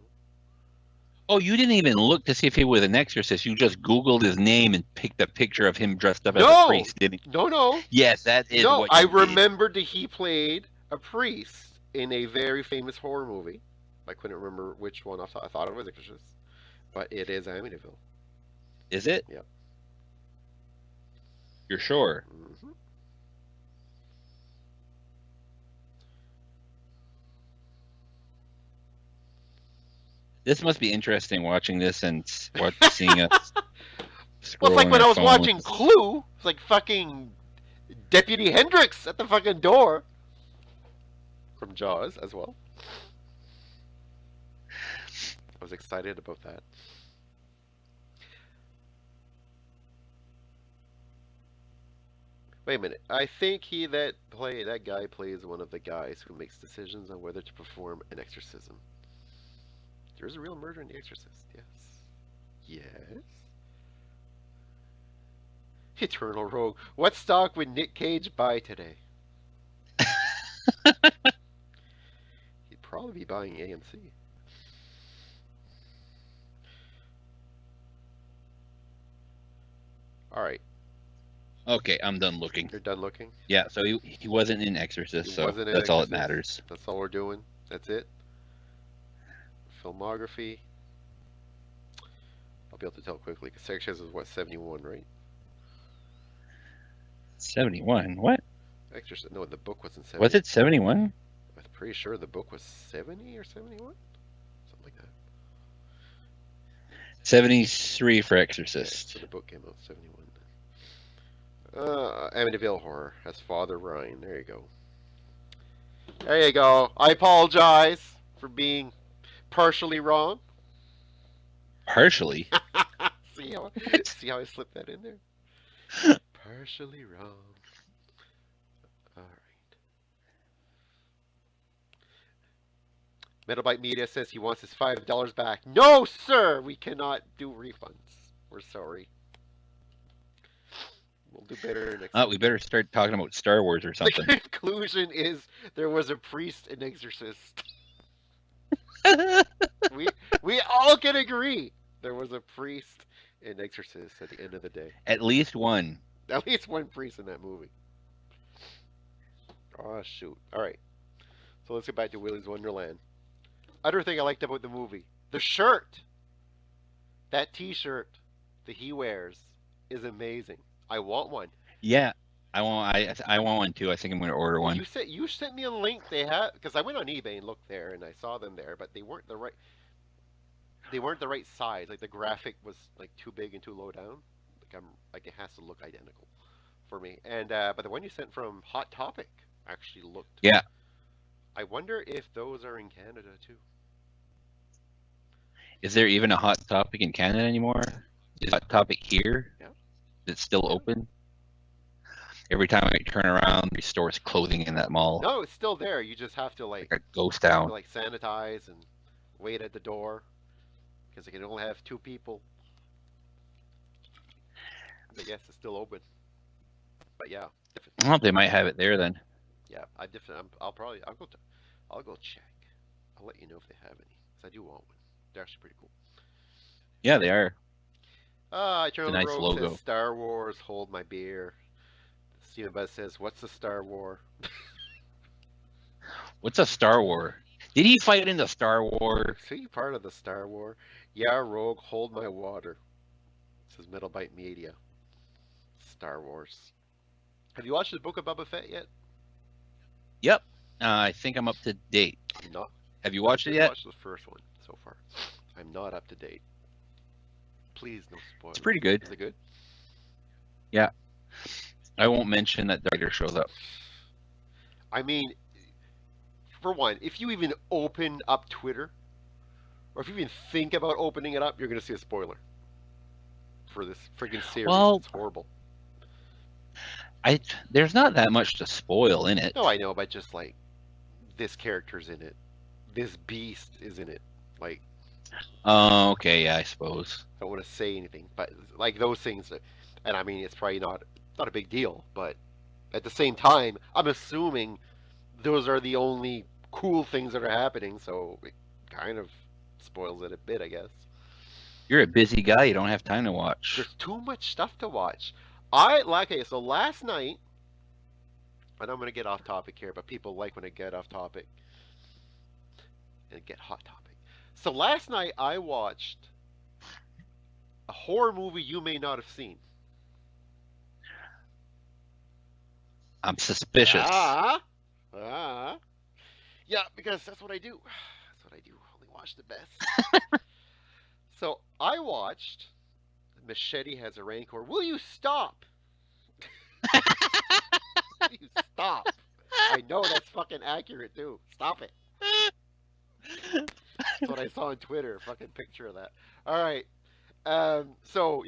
Speaker 2: Oh, you didn't even look to see if he was an exorcist. You just Googled his name and picked a picture of him dressed up as a priest, didn't you?
Speaker 1: No.
Speaker 2: Yes, that is what
Speaker 1: I
Speaker 2: you did.
Speaker 1: remembered that he played a priest in a very famous horror movie. I couldn't remember which one. I thought it was Exorcist. But it is Amityville.
Speaker 2: Is it?
Speaker 1: Yep.
Speaker 2: You're sure?
Speaker 1: Mm-hmm.
Speaker 2: This must be interesting watching this and seeing us.
Speaker 1: Well, it's like when I was watching
Speaker 2: with...
Speaker 1: Clue. It's like fucking Deputy Hendricks at the fucking door. From Jaws as well. I was excited about that. Wait a minute. I think that guy plays one of the guys who makes decisions on whether to perform an exorcism. There's a real murder in The Exorcist. Yes. Yes. Eternal Rogue. What stock would Nick Cage buy today? He'd probably be buying AMC. Alright.
Speaker 2: Okay, I'm done looking.
Speaker 1: You're done looking?
Speaker 2: Yeah, so he wasn't in Exorcist, so that's all that matters.
Speaker 1: That's all we're doing? That's it? Filmography. I'll be able to tell quickly, because Exorcist is what, 71, right?
Speaker 2: 71? What?
Speaker 1: Exorcist, no, the book wasn't 70.
Speaker 2: Was it 71?
Speaker 1: I'm pretty sure the book was 70 or 71? Something like that.
Speaker 2: 73 for Exorcist.
Speaker 1: Yeah, so the book came out 71. Amityville Horror. That's Father Ryan. There you go. There you go. I apologize for being partially wrong.
Speaker 2: Partially?
Speaker 1: See how I slipped that in there? Partially wrong. All right. Metalbite Media says he wants his $5 back. No, sir! We cannot do refunds. We're sorry. We'll do better next
Speaker 2: We better start talking about Star Wars or something.
Speaker 1: The conclusion is there was a priest and exorcist. we all can agree there was a priest and exorcist at the end of the day.
Speaker 2: At least one.
Speaker 1: At least one priest in that movie. Oh, shoot. All right. So let's get back to Willys Wonderland. Other thing I liked about the movie. The shirt. That t-shirt that he wears is amazing. I want one.
Speaker 2: Yeah. I want one too. I think I'm going to order one.
Speaker 1: You sent me a link they had, because I went on eBay and looked there and I saw them there, but they weren't the right size. Like the graphic was like too big and too low down. Like it has to look identical for me. And but the one you sent from Hot Topic actually looked.
Speaker 2: Yeah. I
Speaker 1: wonder if those are in Canada too.
Speaker 2: Is there even a Hot Topic in Canada anymore? Is Hot Topic here?
Speaker 1: Yeah.
Speaker 2: Is it still open? Every time I turn around, the store's closing in that mall.
Speaker 1: No, it's still there. You just have to like
Speaker 2: a ghost town.
Speaker 1: Like sanitize and wait at the door because they can only have 2 people. I guess it's still open. But yeah.
Speaker 2: Well, they might have it there then.
Speaker 1: Yeah, I'll go check. I'll let you know if they have any. Cause I do want one. They're actually pretty cool.
Speaker 2: Yeah, they are.
Speaker 1: Eternal
Speaker 2: nice
Speaker 1: Rogue
Speaker 2: logo.
Speaker 1: says Star Wars, hold my beer. Steven Buzz says, what's a Star War?
Speaker 2: What's a Star War? Did he fight in the Star War?
Speaker 1: Is he part of the Star War? Yeah, Rogue, hold my water. Says Metalbite Media. Star Wars. Have you watched the Book of Boba Fett yet?
Speaker 2: Yep. I think I'm up to date.
Speaker 1: I'm not.
Speaker 2: Have you watched it yet?
Speaker 1: I've watched the first one so far. I'm not up to date. Please, no spoilers.
Speaker 2: It's pretty good.
Speaker 1: Is it good?
Speaker 2: Yeah. I won't mention that the writer shows up.
Speaker 1: I mean, for one, if you even open up Twitter, or if you even think about opening it up, you're going to see a spoiler for this freaking series.
Speaker 2: Well,
Speaker 1: it's horrible.
Speaker 2: There's not that much to spoil in it.
Speaker 1: No, I know, but just like this character's in it, this beast is in it. Like,
Speaker 2: oh, okay, yeah, I suppose.
Speaker 1: I don't want to say anything, but like those things, and I mean, it's probably not a big deal, but at the same time, I'm assuming those are the only cool things that are happening, so it kind of spoils it a bit, I guess.
Speaker 2: You're a busy guy. You don't have time to watch.
Speaker 1: There's too much stuff to watch. So last night, and I'm going to get off topic here, but people like when I get off topic and get hot topic. So last night I watched a horror movie you may not have seen.
Speaker 2: I'm suspicious.
Speaker 1: Yeah, because that's what I do. That's what I do. Only watch the best. So I watched Machete Has a Rancor. Will you stop? Will you stop? I know that's fucking accurate too. Stop it. That's what I saw on Twitter. Fucking picture of that. All right. So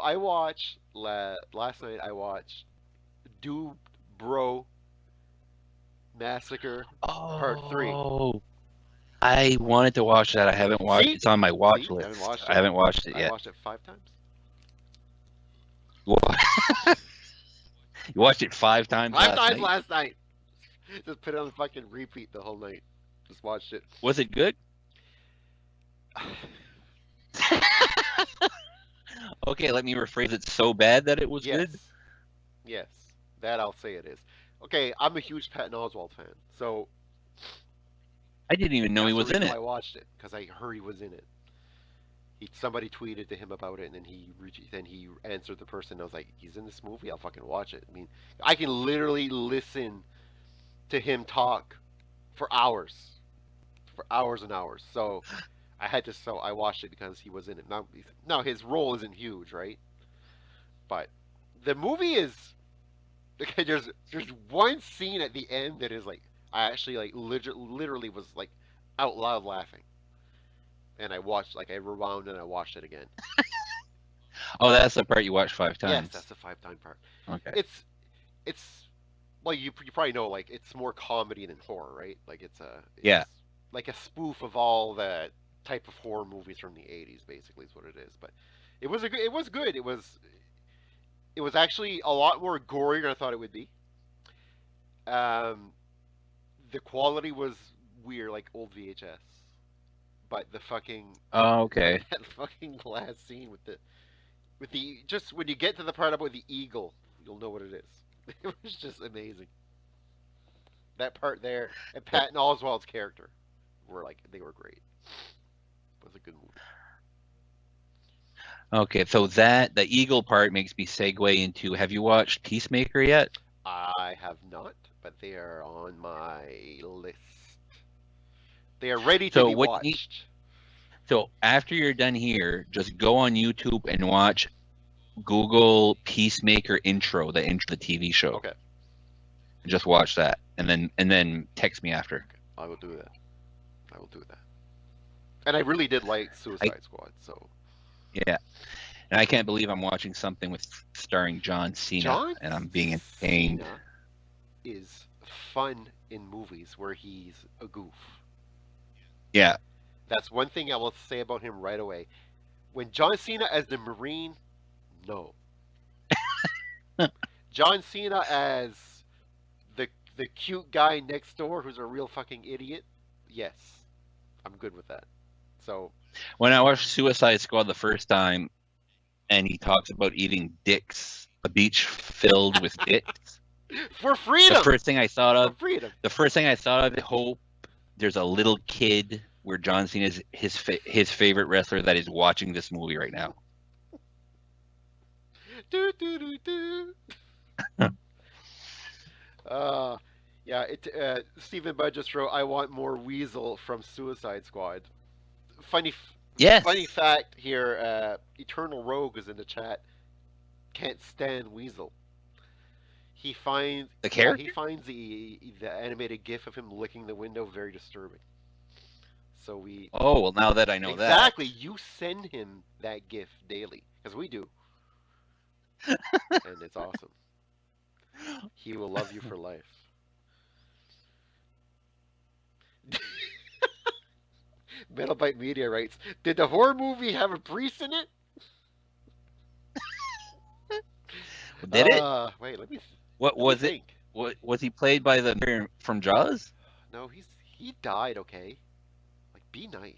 Speaker 1: I watched last night. I watched Bro Massacre Part 3.
Speaker 2: Oh, I wanted to watch that. I haven't watched it. It's on my watch list. I haven't watched it yet.
Speaker 1: I watched it 5 times.
Speaker 2: You watched it 5 times?
Speaker 1: 5 times last night. Just put it on the fucking repeat the whole night. Just watched it.
Speaker 2: Was it good? Okay, let me rephrase it. So bad that it was good?
Speaker 1: Yes, that I'll say it is. Okay, I'm a huge Patton Oswalt fan, so
Speaker 2: I didn't even know he was in it.
Speaker 1: I watched it because I heard he was in it. Somebody tweeted to him about it, and then he answered the person. I was like, he's in this movie. I'll fucking watch it. I mean, I can literally listen to him talk for hours and hours. So I watched it because he was in it. Now his role isn't huge, right? But the movie is Okay, there's one scene at the end that is like I actually like literally was like out loud laughing, and I rewound and I watched it again.
Speaker 2: Oh, that's the part you watched 5 times.
Speaker 1: Yes, that's the 5 time part.
Speaker 2: Okay.
Speaker 1: It's well, you probably know, like, it's more comedy than horror, right? Like
Speaker 2: Yeah.
Speaker 1: like a spoof of all the type of horror movies from the 80s, basically is what it is. But it was good. It was actually a lot more gory than I thought it would be. Um, the quality was weird, like old VHS. But the fucking
Speaker 2: Oh, okay.
Speaker 1: that fucking last scene with the just when you get to the part about the eagle, you'll know what it is. It was just amazing. That part there, and Patton Oswalt's character they were great. It was a good movie.
Speaker 2: Okay, so the eagle part makes me segue into, have you watched Peacemaker yet?
Speaker 1: I have not, but they are on my list. They are ready to be watched.
Speaker 2: So after you're done here, just go on YouTube and watch Google Peacemaker intro, the intro of the TV show.
Speaker 1: Okay.
Speaker 2: Just watch that, and then text me after.
Speaker 1: Okay. I will do that. And I really did like Suicide Squad, so.
Speaker 2: Yeah. And I can't believe I'm watching something starring John Cena, and I'm being entertained.
Speaker 1: Cena is fun in movies where he's a goof.
Speaker 2: Yeah.
Speaker 1: That's one thing I will say about him right away. When John Cena as the Marine, no. John Cena as the cute guy next door who's a real fucking idiot, yes. I'm good with that. So
Speaker 2: when I watched Suicide Squad the first time, and he talks about eating dicks, a beach filled with dicks.
Speaker 1: For freedom.
Speaker 2: The first thing I thought of.
Speaker 1: For freedom.
Speaker 2: The first thing I thought of, I hope there's a little kid where John Cena is his favorite wrestler that is watching this movie right now.
Speaker 1: Do do do do. Yeah. Stephen Budgets wrote, "I want more Weasel from Suicide Squad." Funny fact here. Eternal Rogue is in the chat. Can't stand Weasel. He finds
Speaker 2: the character.
Speaker 1: He finds the animated GIF of him licking the window very disturbing. So we.
Speaker 2: Oh well, now that I know
Speaker 1: exactly, you send him that GIF daily because we do, and it's awesome. He will love you for life. Metal Bite Media writes, "Did the horror movie have a priest in it?"
Speaker 2: Did it?
Speaker 1: Wait, let me.
Speaker 2: What was it? What was he played by the man from Jaws?
Speaker 1: No, he died. Okay, like be nice.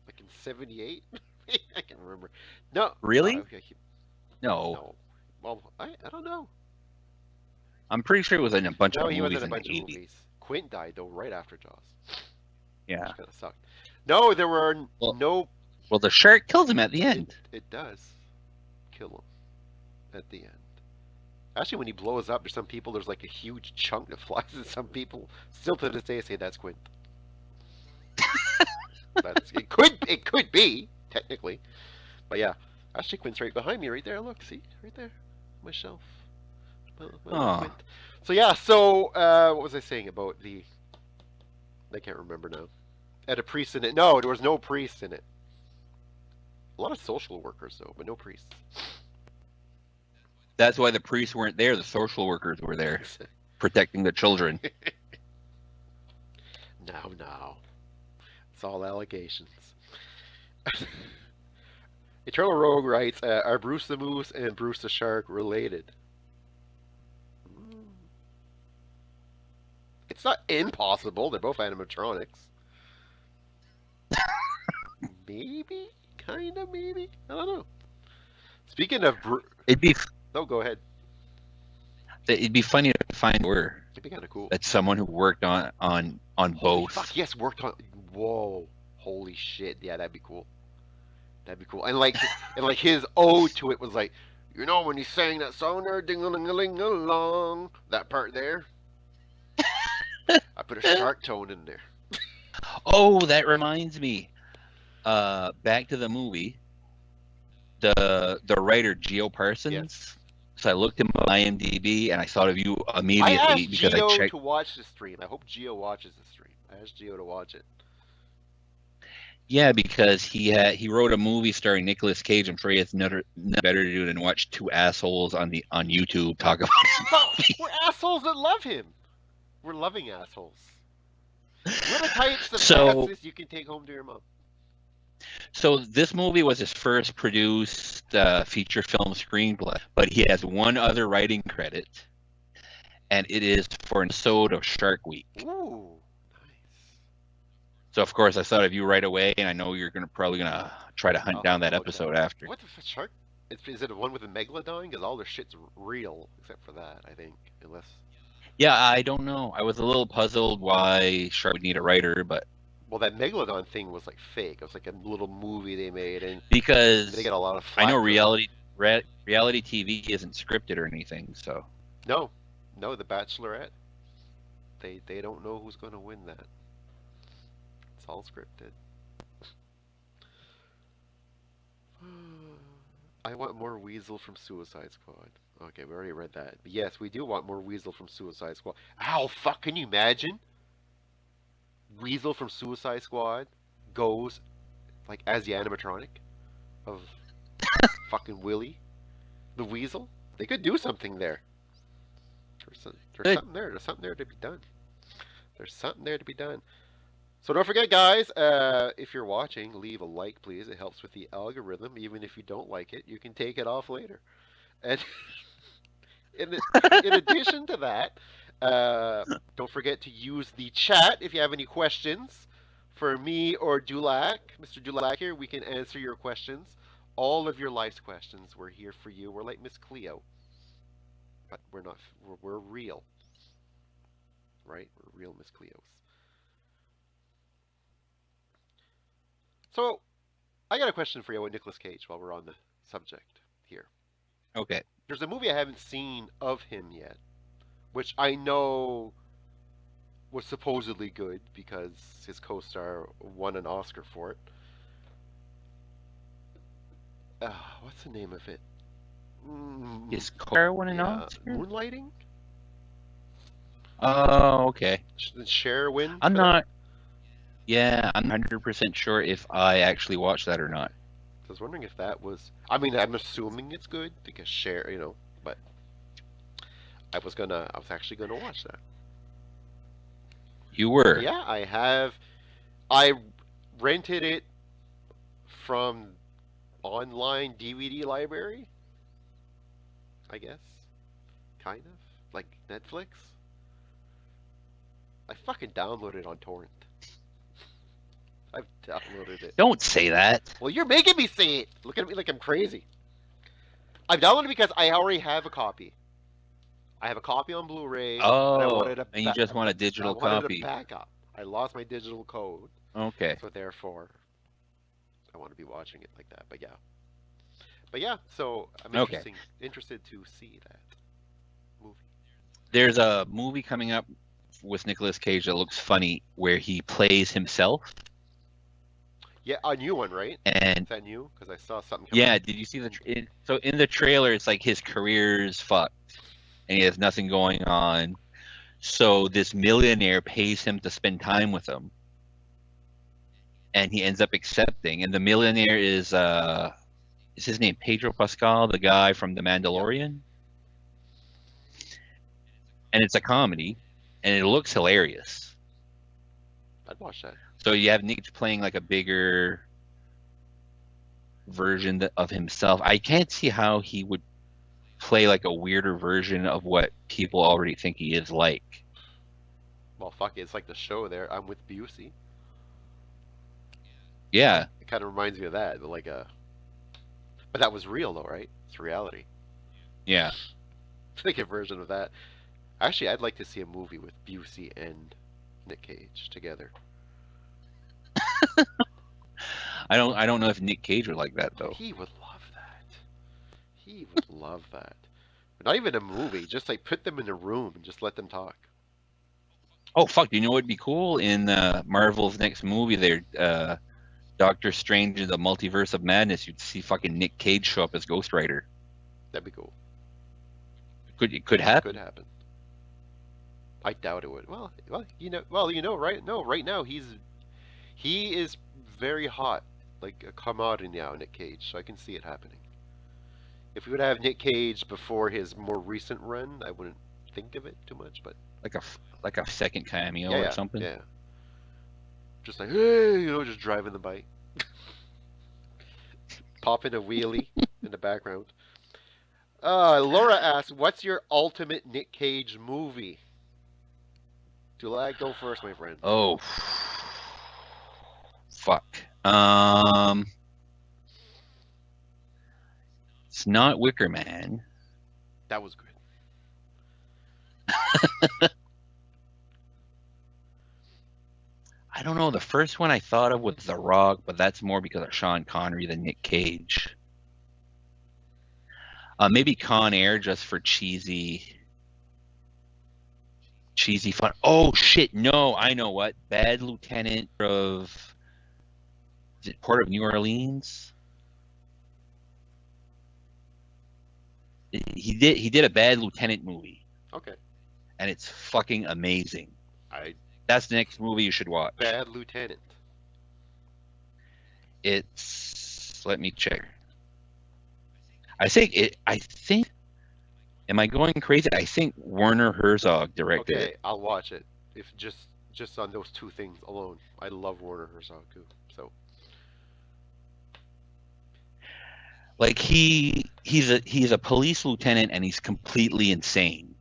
Speaker 1: Like in '78, I can't remember. No,
Speaker 2: really?
Speaker 1: Okay,
Speaker 2: no.
Speaker 1: Well, I don't know.
Speaker 2: I'm pretty sure it was in a bunch of movies.
Speaker 1: No, he was in a
Speaker 2: in
Speaker 1: bunch
Speaker 2: the
Speaker 1: of
Speaker 2: 80s.
Speaker 1: movies. Quint died though right after Jaws.
Speaker 2: Yeah,
Speaker 1: which kind of sucked. No, there were no.
Speaker 2: Well, the shark killed him at the end.
Speaker 1: It does kill him at the end. Actually, when he blows up, there's like a huge chunk that flies, and some people still to this day say that's Quint. It could be technically, but yeah, actually Quint's right behind me, right there. Look, see, right there, my shelf. Quint. So yeah, what was I saying about the? I can't remember now. Had a priest in it? No, there was no priest in it. A lot of social workers though, but no priests.
Speaker 2: That's why the priests weren't there. The social workers were there, protecting the children.
Speaker 1: No. It's all allegations. Eternal Rogue writes, "Are Bruce the Moose and Bruce the Shark related?" It's not impossible. They're both animatronics. Maybe, kind of, maybe. I don't know. Speaking of,
Speaker 2: it'd be.
Speaker 1: No, go ahead.
Speaker 2: It'd be funny to find where.
Speaker 1: It'd be kind of cool.
Speaker 2: That's someone who worked on both.
Speaker 1: Fuck yes, worked on. Whoa, holy shit! Yeah, that'd be cool. That'd be cool. And like his ode to it was like, when he sang that song there, ding-a-ling-a-ling-a-long, that part there. I put a shark tone in there.
Speaker 2: Oh, that reminds me. Back to the movie. The writer Geo Parsons.
Speaker 1: Yes.
Speaker 2: So I looked him up on IMDb, and I thought of you
Speaker 1: I
Speaker 2: immediately
Speaker 1: asked
Speaker 2: because I
Speaker 1: Gio
Speaker 2: checked.
Speaker 1: to watch the stream. I hope Gio watches the stream. I asked Gio to watch it.
Speaker 2: Yeah, because he wrote a movie starring Nicolas Cage. I'm sure he has nothing better to do than watch two assholes on YouTube talk about his
Speaker 1: No,
Speaker 2: movie.
Speaker 1: we're assholes that love him. We're loving assholes. We're the types of
Speaker 2: So-
Speaker 1: asses you can take home to your mom.
Speaker 2: So this movie was his first produced feature film screenplay, but he has one other writing credit, and it is for an episode of Shark Week.
Speaker 1: Ooh, nice.
Speaker 2: So of course I thought of you right away, and I know you're probably gonna try to hunt
Speaker 1: I'll
Speaker 2: down
Speaker 1: have
Speaker 2: that
Speaker 1: to look
Speaker 2: episode
Speaker 1: that up.
Speaker 2: after.
Speaker 1: What the shark? Is it the one with the megalodon? Because all their shit's real except for that, I think. Unless.
Speaker 2: Yeah, I don't know. I was a little puzzled why Shark would need a writer, but
Speaker 1: Well, that megalodon thing was like fake. It was like a little movie they made, and
Speaker 2: because
Speaker 1: they got a lot of.
Speaker 2: I
Speaker 1: flack
Speaker 2: know
Speaker 1: for that.
Speaker 2: reality TV isn't scripted or anything, so
Speaker 1: No, the Bachelorette. They don't know who's going to win that. It's all scripted. I want more Weasel from Suicide Squad. Okay, we already read that. But yes, we do want more Weasel from Suicide Squad. Ow, fuck, can you imagine? Weasel from Suicide Squad goes, like, as the animatronic of fucking Willy, the Weasel. They could do something there. There's something there. There's something there to be done. There's something there to be done. So don't forget, guys, if you're watching, leave a like, please. It helps with the algorithm. Even if you don't like it, you can take it off later. And in addition to that, don't forget to use the chat if you have any questions for me or Dulac. Mr. Dulac here, we can answer your questions. All of your life's questions. We're here for you. We're like Miss Cleo. But we're not, we're real. Right? We're real Miss Cleos. So, I got a question for you with Nicolas Cage while we're on the subject here.
Speaker 2: okay.
Speaker 1: There's a movie I haven't seen of him yet, which I know was supposedly good because his co-star won an Oscar for it. What's the name of it?
Speaker 2: Is Car won an Oscar?
Speaker 1: Moonlighting?
Speaker 2: Oh, okay.
Speaker 1: Did Cher win?
Speaker 2: I'm
Speaker 1: for that?
Speaker 2: not. Yeah, I'm 100% sure if I actually watched that or not.
Speaker 1: I was wondering if that was. I mean, I'm assuming it's good because Cher, but I was actually gonna watch that.
Speaker 2: You were.
Speaker 1: Yeah, I have. I rented it from online DVD library. I guess, kind of like Netflix. I fucking downloaded it on torrent. I've downloaded it.
Speaker 2: Don't say that.
Speaker 1: Well, you're making me say it. Look at me like I'm crazy. I've downloaded it because I already have a copy. I have a copy on Blu-ray.
Speaker 2: Oh, and you just want a digital
Speaker 1: I wanted
Speaker 2: copy.
Speaker 1: a backup. I lost my digital code,
Speaker 2: Okay.
Speaker 1: so therefore, I want to be watching it like that. But yeah. So I'm interested to see that movie.
Speaker 2: There's a movie coming up with Nicolas Cage that looks funny where he plays himself.
Speaker 1: Yeah, a new one, right?
Speaker 2: And
Speaker 1: Is that new? Because I saw something.
Speaker 2: yeah, did you see so in the trailer it's like his career's fucked and he has nothing going on. So this millionaire pays him to spend time with him. And he ends up accepting. And the millionaire is his name Pedro Pascal, the guy from The Mandalorian? And it's a comedy and it looks hilarious.
Speaker 1: I'd watch that.
Speaker 2: So you have Nick playing like a bigger version of himself. I can't see how he would play like a weirder version of what people already think he is like.
Speaker 1: Well, fuck it. It's like the show there. I'm with Busey.
Speaker 2: Yeah.
Speaker 1: It kind of reminds me of that. But that was real, though, right? It's reality.
Speaker 2: Yeah.
Speaker 1: Like a version of that. Actually, I'd like to see a movie with Busey and Nick Cage together.
Speaker 2: I don't know if Nick Cage would like that though.
Speaker 1: He would love that. He would love that. But not even a movie. Just like put them in a room and just let them talk.
Speaker 2: Oh fuck! Do you know what'd be cool in Marvel's next movie? There, Doctor Strange in the Multiverse of Madness. You'd see fucking Nick Cage show up as Ghost Rider.
Speaker 1: That'd be cool.
Speaker 2: It could happen.
Speaker 1: Could happen. I doubt it would. Well, right? No, right now he is very hot, like a commodity now, Nick Cage. So I can see it happening. If we would have Nick Cage before his more recent run, I wouldn't think of it too much. But
Speaker 2: like a second cameo or something.
Speaker 1: Yeah. Just like, hey, just driving the bike, popping a wheelie in the background. Laura asks, "What's your ultimate Nick Cage movie?" Dulac, go first, my friend.
Speaker 2: Oh, fuck. It's not Wicker Man.
Speaker 1: That was good.
Speaker 2: I don't know. The first one I thought of was The Rock, but that's more because of Sean Connery than Nick Cage. Maybe Con Air, just for cheesy fun. Oh shit! No, I know what. Bad Lieutenant of, is it Port of New Orleans? He did a Bad Lieutenant movie.
Speaker 1: Okay.
Speaker 2: And it's fucking amazing. That's the next movie you should watch.
Speaker 1: Bad Lieutenant.
Speaker 2: Let me check. I think. Am I going crazy? I think Werner Herzog directed it.
Speaker 1: I'll watch it. If just on those two things alone. I love Werner Herzog too. So.
Speaker 2: Like he's a police lieutenant and he's completely insane.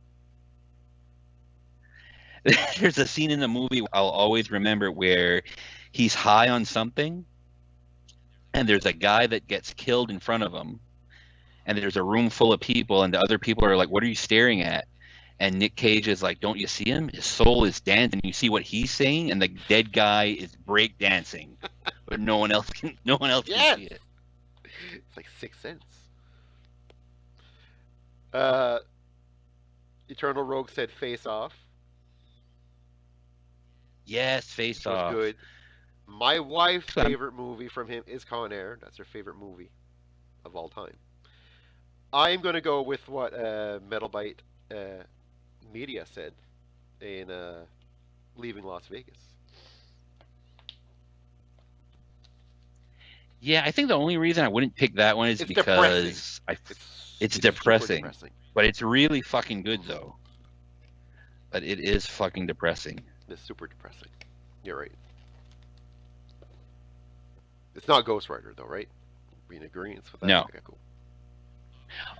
Speaker 2: There's a scene in the movie I'll always remember where he's high on something and there's a guy that gets killed in front of him and there's a room full of people and the other people are like, "What are you staring at?" And Nick Cage is like, "Don't you see him? His soul is dancing." You see what he's saying, and the dead guy is break dancing, but no one else can see it.
Speaker 1: It's like Sixth Sense. Eternal Rogue said Face Off.
Speaker 2: Yes, Face Off.
Speaker 1: Was good. My wife's favorite movie from him is Con Air. That's her favorite movie of all time. I'm going to go with what Metal Bite Media said in Leaving Las Vegas.
Speaker 2: Yeah, I think the only reason I wouldn't pick that one is because it's depressing. But it's really fucking good, though. But it is fucking depressing.
Speaker 1: It's super depressing. You're right. It's not Ghost Rider, though, right? Are you in agreement with that?
Speaker 2: No.
Speaker 1: Okay, cool.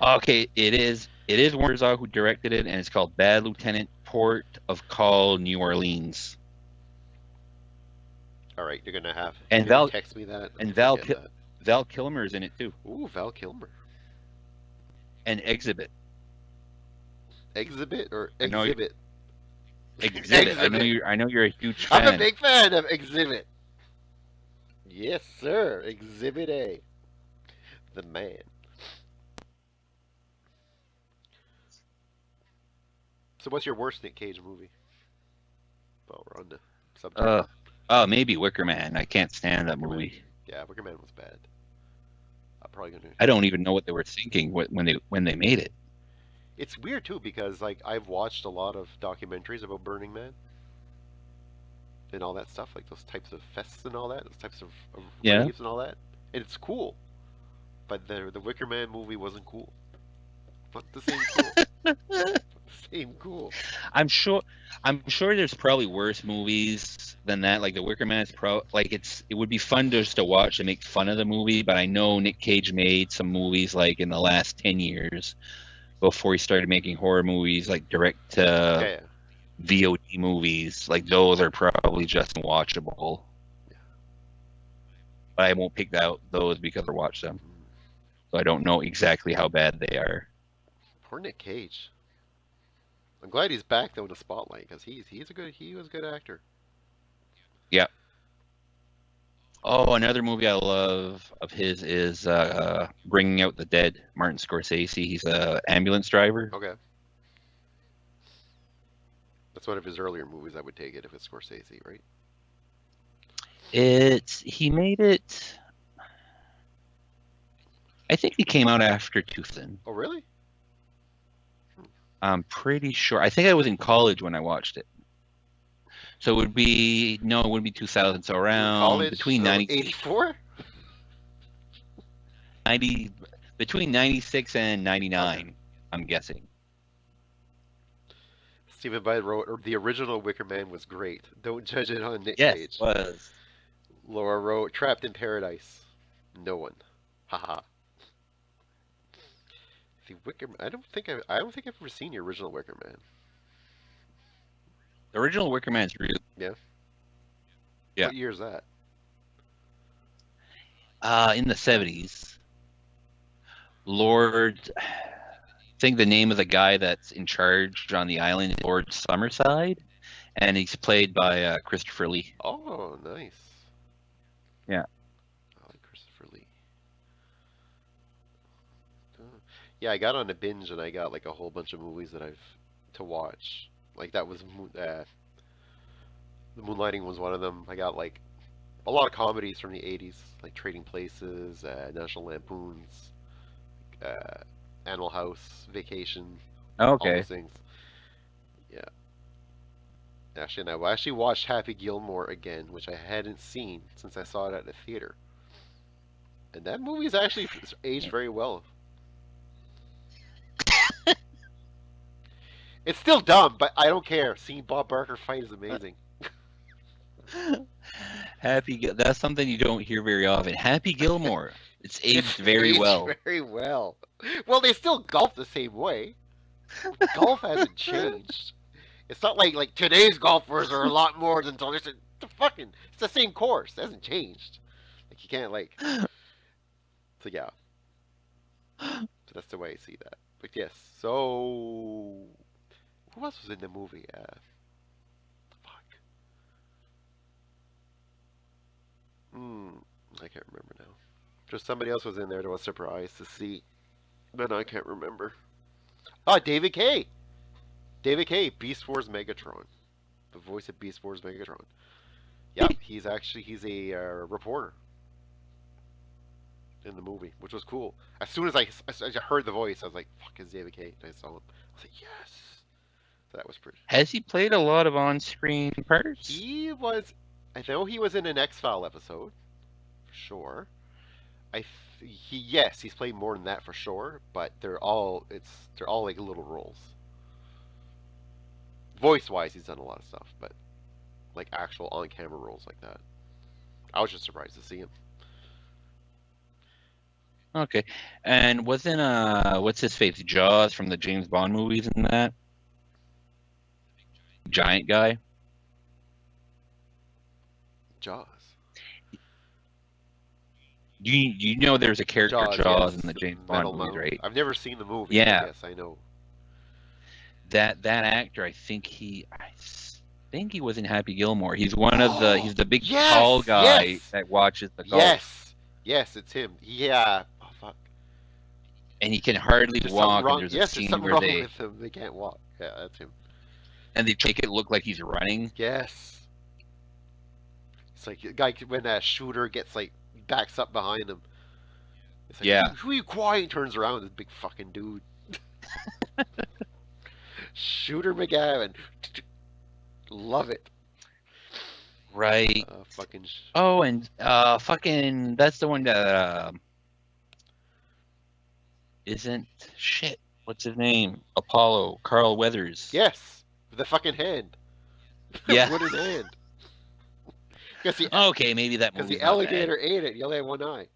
Speaker 2: Okay, it is Werner Herzog who directed it, and it's called Bad Lieutenant, Port of Call, New Orleans.
Speaker 1: All right, you're gonna have text me that.
Speaker 2: And Val Kilmer is in it too.
Speaker 1: Ooh, Val Kilmer.
Speaker 2: And Exhibit.
Speaker 1: Exhibit or Exhibit?
Speaker 2: Exhibit. I know you're a huge fan.
Speaker 1: I'm a big fan of Exhibit. Yes, sir. Exhibit A. The man. So what's your worst Nick Cage movie? Well, we're on the subject.
Speaker 2: Maybe Wicker Man. I can't stand that movie.
Speaker 1: Yeah, Wicker Man was bad. I'm probably gonna.
Speaker 2: I don't even know what they were thinking when they made it.
Speaker 1: It's weird too because like I've watched a lot of documentaries about Burning Man and all that stuff, like those types of fests and all that, those types of raves and all that, and it's cool. But the Wicker Man movie wasn't cool. Not the same cool. Same cool.
Speaker 2: I'm sure there's probably worse movies than that. Like the Wicker Man is it would be fun just to watch and make fun of the movie, but I know Nick Cage made some movies like in the last 10 years before he started making horror movies, like direct to VOD movies. Like those are probably just watchable. Yeah. But I won't pick out those because I watched them. So I don't know exactly how bad they are.
Speaker 1: Poor Nick Cage. I'm glad he's back though in the spotlight because he was a good actor.
Speaker 2: Yeah. Oh, another movie I love of his is Bringing Out the Dead. Martin Scorsese. He's an ambulance driver.
Speaker 1: Okay. That's one of his earlier movies. I would take it if it's Scorsese, right?
Speaker 2: He made it. I think he came out after 2000.
Speaker 1: Oh, really?
Speaker 2: I'm pretty sure. I think I was in college when I watched it. So it would be, no, it wouldn't be 2000. So
Speaker 1: You were in
Speaker 2: around
Speaker 1: college,
Speaker 2: between
Speaker 1: so
Speaker 2: 90,
Speaker 1: 84?
Speaker 2: 90 between 96 and 99,
Speaker 1: Okay.
Speaker 2: I'm guessing.
Speaker 1: Stephen Byte wrote, the original Wicker Man was great. Don't judge it on Nick
Speaker 2: Yes, it
Speaker 1: Cage.
Speaker 2: was.
Speaker 1: Laura wrote, Trapped in Paradise. No one. Haha. The Wicker Man. I don't think I've ever seen the original Wicker Man.
Speaker 2: The original Wicker Man's really,
Speaker 1: Yeah.
Speaker 2: yeah.
Speaker 1: What year is that?
Speaker 2: In the 70s. Lord, I think the name of the guy that's in charge on the island is Lord Summerside, and he's played by Christopher Lee.
Speaker 1: Oh, nice.
Speaker 2: Yeah.
Speaker 1: I like Christopher Lee. Yeah, I got on a binge and I got like a whole bunch of movies that I've to watch. Like that was the Moonlighting was one of them. I got like a lot of comedies from the '80s, like Trading Places, National Lampoons, uh, Animal House, Vacation,
Speaker 2: Oh,
Speaker 1: all
Speaker 2: okay.
Speaker 1: those things. Yeah. Actually, and I actually watched Happy Gilmore again, which I hadn't seen since I saw it at the theater. And that movie is actually aged very well. It's still dumb, but I don't care. Seeing Bob Barker fight is amazing.
Speaker 2: That's something you don't hear very often. Happy Gilmore. It's aged
Speaker 1: It's
Speaker 2: very
Speaker 1: aged
Speaker 2: well.
Speaker 1: very well. Well, they still golf the same way. Golf hasn't changed. It's not like today's golfers are a lot more than it's the same course. It hasn't changed. Like you can't so yeah. So that's the way I see that. But yes, so who else was in the movie? Fuck. Hmm, I can't remember now. Just somebody else was in there that I was surprised to see, but I can't remember. Ah, David K. David K. Beast Wars Megatron, the voice of Beast Wars Megatron. Yeah, he's a reporter in the movie, which was cool. As soon as I heard the voice, I was like, "Fuck, it's David K." And I saw him. I was like, "Yes." So that was pretty.
Speaker 2: Has he played a lot of on-screen parts?
Speaker 1: He was. I know he was in an X-File episode, for sure. Yes, he's played more than that for sure. But they're all like little roles. Voice-wise, he's done a lot of stuff, but like actual on-camera roles like that, I was just surprised to see him.
Speaker 2: Okay. And wasn't what's his face? Jaws from the James Bond movies and that? Giant guy?
Speaker 1: Jaws.
Speaker 2: You know there's a character Jaws
Speaker 1: Yes.
Speaker 2: in the James
Speaker 1: Metal
Speaker 2: Bond movies,
Speaker 1: Mountain.
Speaker 2: right?
Speaker 1: I've never seen the movie.
Speaker 2: Yeah.
Speaker 1: Yes, I know.
Speaker 2: That actor, I think he was in Happy Gilmore. He's he's the big
Speaker 1: Yes,
Speaker 2: tall guy
Speaker 1: yes.
Speaker 2: that watches the golf.
Speaker 1: Yes. Yes, it's him. Yeah. Oh fuck.
Speaker 2: And he can hardly
Speaker 1: There's
Speaker 2: walk.
Speaker 1: something wrong.
Speaker 2: And there's
Speaker 1: Yes,
Speaker 2: a
Speaker 1: there's
Speaker 2: scene
Speaker 1: something
Speaker 2: where
Speaker 1: wrong with him. They can't walk. Yeah, that's him.
Speaker 2: and they make it look like he's running.
Speaker 1: Yes. It's like the guy when that shooter gets backs up behind him. It's like,
Speaker 2: Yeah.
Speaker 1: who are you quiet? Turns around, this big fucking dude. Shooter McGavin. Love it.
Speaker 2: Right.
Speaker 1: Fucking.
Speaker 2: Oh, and fucking that's the one that isn't shit. What's his name? Apollo. Carl Weathers.
Speaker 1: Yes, with the fucking hand.
Speaker 2: Yeah.
Speaker 1: Wooden hand.
Speaker 2: Okay, maybe that movie.
Speaker 1: Because the alligator ate it. He only had one eye.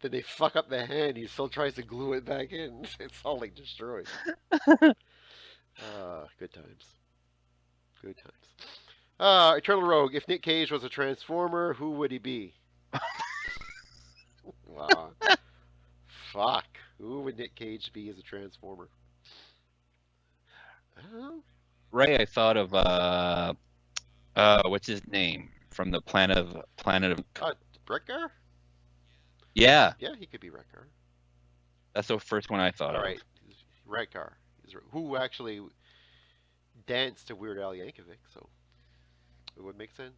Speaker 1: Then they fuck up the hand. He still tries to glue it back in. It's all destroyed. Good times. Good times. Eternal Rogue. If Nick Cage was a Transformer, who would he be? Wow. Fuck. Who would Nick Cage be as a Transformer?
Speaker 2: Right, I thought of what's his name from the planet of
Speaker 1: Wrecker?
Speaker 2: Yeah.
Speaker 1: Yeah, he could be Wrecker.
Speaker 2: That's the first one I thought of.
Speaker 1: All right, Wrecker. Who actually danced to Weird Al Yankovic, so it would make sense.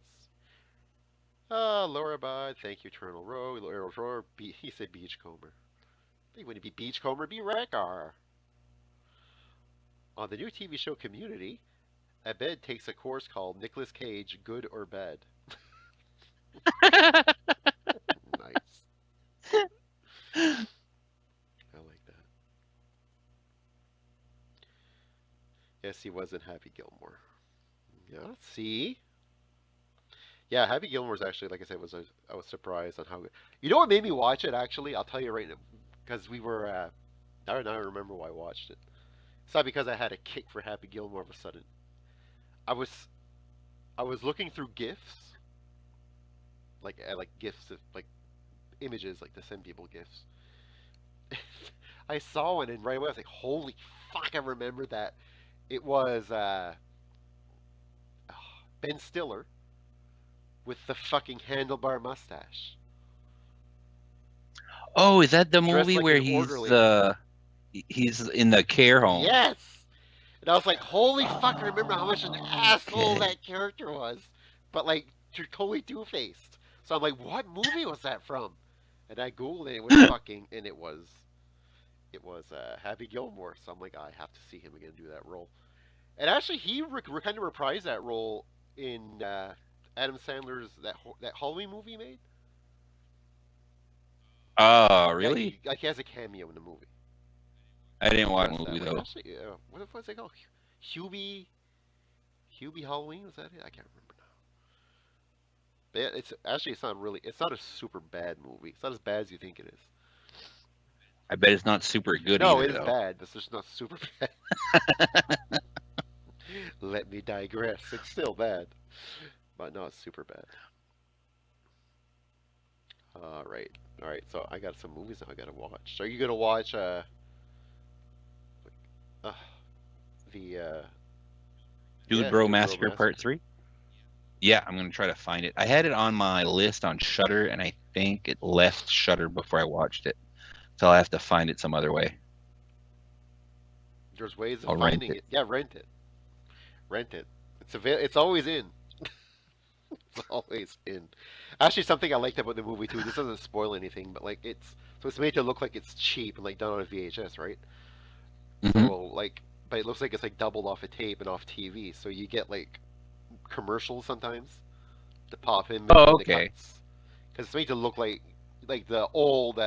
Speaker 1: Laura Bud, thank you, Eternal Rogue. He said Beachcomber. You wouldn't be Beachcomber, be Wreck-Ar. On the new TV show Community, Abed takes a course called Nicolas Cage, Good or Bad. Nice. I like that. Yes, he was in Happy Gilmore. Yeah, see? Yeah, Happy Gilmore's actually, like I said, I was surprised on how good. You know what made me watch it, actually? I'll tell you right now. Because we were, I don't remember why I watched it. It's not because I had a kick for Happy Gilmore all of a sudden. I was I was looking through GIFs, like GIFs of like images, like to send people GIFs. I saw one and right away I was like, "Holy fuck!" I remember that it was Ben Stiller with the fucking handlebar mustache,
Speaker 2: Oh, is that the
Speaker 1: dressed
Speaker 2: movie
Speaker 1: like
Speaker 2: where
Speaker 1: an orderly.
Speaker 2: he's in the care home?
Speaker 1: Yes, and I was like, "Holy fuck!" I remember how much an asshole
Speaker 2: Okay.
Speaker 1: that character was, but like totally two-faced. So I'm like, "What movie was that from?" And I googled it. It was fucking, and it was Happy Gilmore. So I'm like, I have to see him again do that role. And actually, he kind of reprised that role in Adam Sandler's that Halloween movie he made.
Speaker 2: Oh,
Speaker 1: Yeah,
Speaker 2: really?
Speaker 1: he has a cameo in the movie.
Speaker 2: I didn't
Speaker 1: He
Speaker 2: watch
Speaker 1: does
Speaker 2: the
Speaker 1: that.
Speaker 2: movie
Speaker 1: Like
Speaker 2: though.
Speaker 1: actually, what was it called? Hubie Halloween, was that it? I can't remember now. But yeah, it's not a super bad movie. It's not as bad as you think it is.
Speaker 2: I bet it's not super good
Speaker 1: No,
Speaker 2: either
Speaker 1: it is
Speaker 2: though.
Speaker 1: bad, but it's just not super bad. Let me digress. It's still bad, but no, it's super bad. All right, all right. So I got some movies now I gotta watch. So are you gonna watch uh the
Speaker 2: Dude
Speaker 1: yes,
Speaker 2: Bro
Speaker 1: Dude Bro
Speaker 2: Massacre Part
Speaker 1: Massacre?
Speaker 2: 3? Yeah, I'm gonna try to find it. I had it on my list on Shudder, and I think it left Shudder before I watched it. So I'll have to find it some other way.
Speaker 1: There's ways of
Speaker 2: I'll rent
Speaker 1: finding
Speaker 2: it.
Speaker 1: it. Yeah, rent it. Rent it. It's always in. It's always in. Actually, something I liked about the movie too. This doesn't spoil anything, but like it's made to look like it's cheap and like done on a VHS, right?
Speaker 2: Hmm.
Speaker 1: So like, but it looks like it's like doubled off a tape and off TV. So you get like commercials sometimes to pop in
Speaker 2: Oh,
Speaker 1: between the
Speaker 2: okay.
Speaker 1: cuts because it's made to look like the old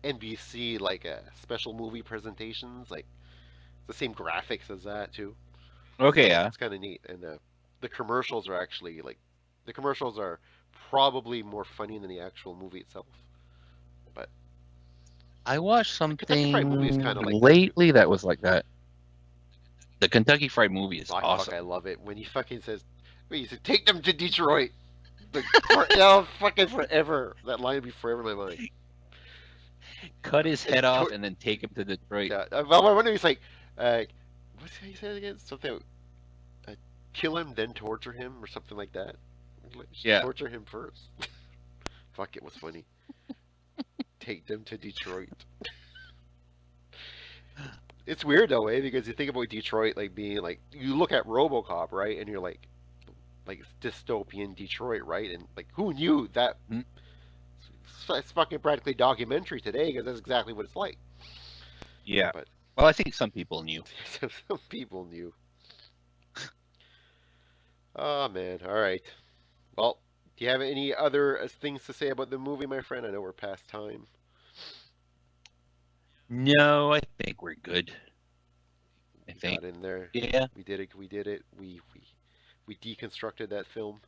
Speaker 1: NBC like special movie presentations. Like the same graphics as that too.
Speaker 2: Okay,
Speaker 1: So
Speaker 2: yeah.
Speaker 1: it's kind of neat. And the commercials are actually like the commercials are probably more funny than the actual movie itself. But
Speaker 2: I watched
Speaker 1: the Kentucky Fried Movie is
Speaker 2: something
Speaker 1: kind of like that too.
Speaker 2: lately that was like that. The Kentucky Fried Movie is
Speaker 1: Oh, I
Speaker 2: awesome.
Speaker 1: love it when he fucking says, "Wait, he said take them to Detroit." Like, yeah, fucking forever. That line will be forever in my mind.
Speaker 2: Cut his
Speaker 1: And
Speaker 2: head off and then take him to Detroit.
Speaker 1: yeah, well, I wonder he's like, uh, what's he say again? Something, uh, kill him then torture him or something like that. Like, just
Speaker 2: Yeah.
Speaker 1: torture him first. Fuck, it was funny. Take them to Detroit. It's weird though, eh? Because you think about Detroit like being like you look at RoboCop, right? And you're like dystopian Detroit, right? And like who knew that
Speaker 2: Mhm.
Speaker 1: it's fucking practically documentary today because that's exactly what it's like.
Speaker 2: Yeah.
Speaker 1: But
Speaker 2: Well, I think some people knew.
Speaker 1: some people knew. Oh man, all right. Well, do you have any other things to say about the movie, my friend? I know we're past time.
Speaker 2: No, I think we're good. I
Speaker 1: We
Speaker 2: think.
Speaker 1: got in there.
Speaker 2: Yeah.
Speaker 1: We did it. We did it. We deconstructed that film.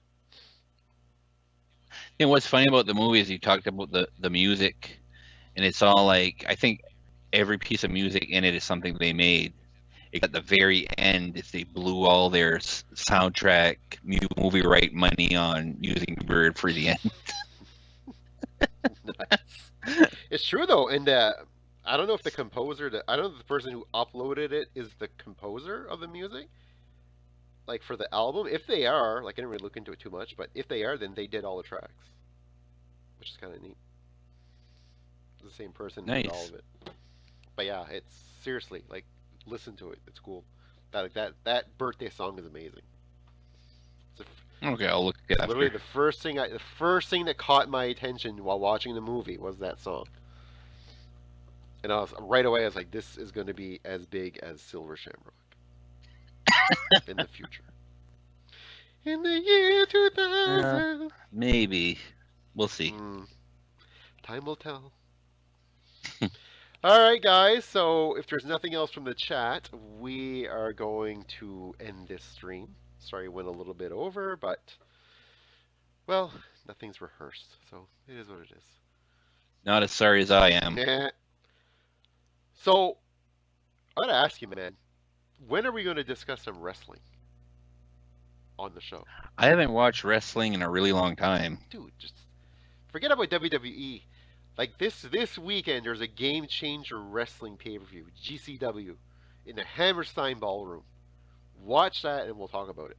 Speaker 2: And what's funny about the movie is you talked about the music, and it's all like I think every piece of music in it is something they made. At the very end, if they blew all their soundtrack movie right money on using Bird for the end.
Speaker 1: Nice. It's true though, and I don't know if the composer, I don't know if the person who uploaded it is the composer of the music, like for the album. If they are, like I didn't really look into it too much, but if they are, then they did all the tracks, which is kind of neat. It's the same person who did all
Speaker 2: Nice.
Speaker 1: of it. But yeah, it's seriously like listen to it. It's cool. That birthday song is amazing. It's,
Speaker 2: Okay, I'll look
Speaker 1: it's literally
Speaker 2: after.
Speaker 1: the first thing that caught my attention while watching the movie was that song. And right away, I was like, this is going to be as big as Silver Shamrock in the future. In the year 2000.
Speaker 2: Maybe. We'll see.
Speaker 1: Time will tell. All right, guys. So if there's nothing else from the chat, we are going to end this stream. Sorry, went a little bit over, but well, nothing's rehearsed, so it is what it is.
Speaker 2: Not as sorry as I am.
Speaker 1: Yeah. So I gotta ask you, man, when are we going to discuss some wrestling on the show?
Speaker 2: I haven't watched wrestling in a really long time.
Speaker 1: Dude, just forget about WWE. Like this weekend, there's a Game Changer Wrestling pay-per-view, GCW, in the Hammerstein Ballroom. Watch that, and we'll talk about
Speaker 2: it.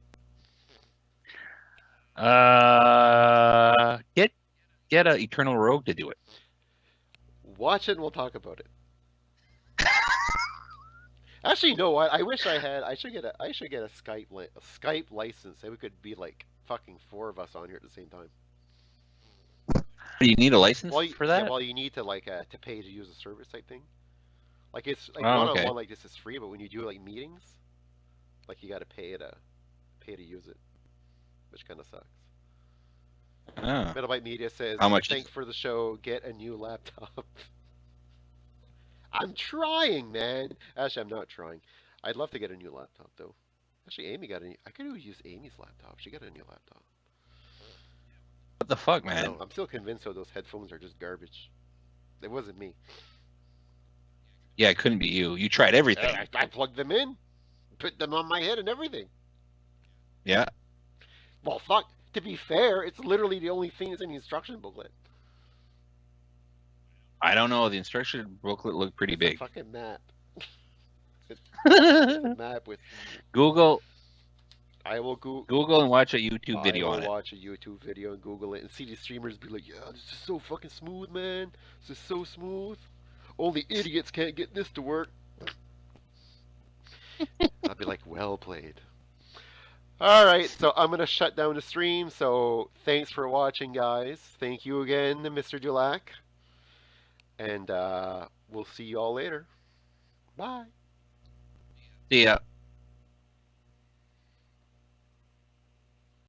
Speaker 2: Get a Eternal Rogue to do it.
Speaker 1: Watch it, and we'll talk about it. Actually, you know what? I wish I had. I should get a Skype license, so we could be like fucking 4 of us on here at the same time.
Speaker 2: Do you need a license for that?
Speaker 1: Yeah, well, you need to to pay to use a service type thing. Like it's like one-on-one like this is free, but when you do like meetings, like you got to pay to use it, which kind of sucks.
Speaker 2: Oh.
Speaker 1: Metalbyte Media says,
Speaker 2: "How much?
Speaker 1: Thanks for the show. Get a new laptop." I'm trying, man. Actually, I'm not trying. I'd love to get a new laptop though. Actually, Amy got I could use Amy's laptop. She got a new laptop.
Speaker 2: What the fuck, man?
Speaker 1: No, I'm still convinced that those headphones are just garbage. It wasn't me.
Speaker 2: Yeah, it couldn't be you. You tried everything.
Speaker 1: I plugged them in, put them on my head and everything.
Speaker 2: Yeah.
Speaker 1: Well, fuck. To be fair, it's literally the only thing that's in the instruction booklet.
Speaker 2: I don't know. The instruction booklet looked pretty big.
Speaker 1: A fucking map. It's a map with
Speaker 2: Google.
Speaker 1: I will
Speaker 2: Google and watch a YouTube video on it.
Speaker 1: I will watch a YouTube video and Google it and see the streamers be like, "Yeah, this is so fucking smooth, man. This is so smooth. Only idiots can't get this to work." I'll be like, "Well played." All right, so I'm gonna shut down the stream. So thanks for watching, guys. Thank you again, Mr. Dulac, and we'll see you all later. Bye.
Speaker 2: See ya.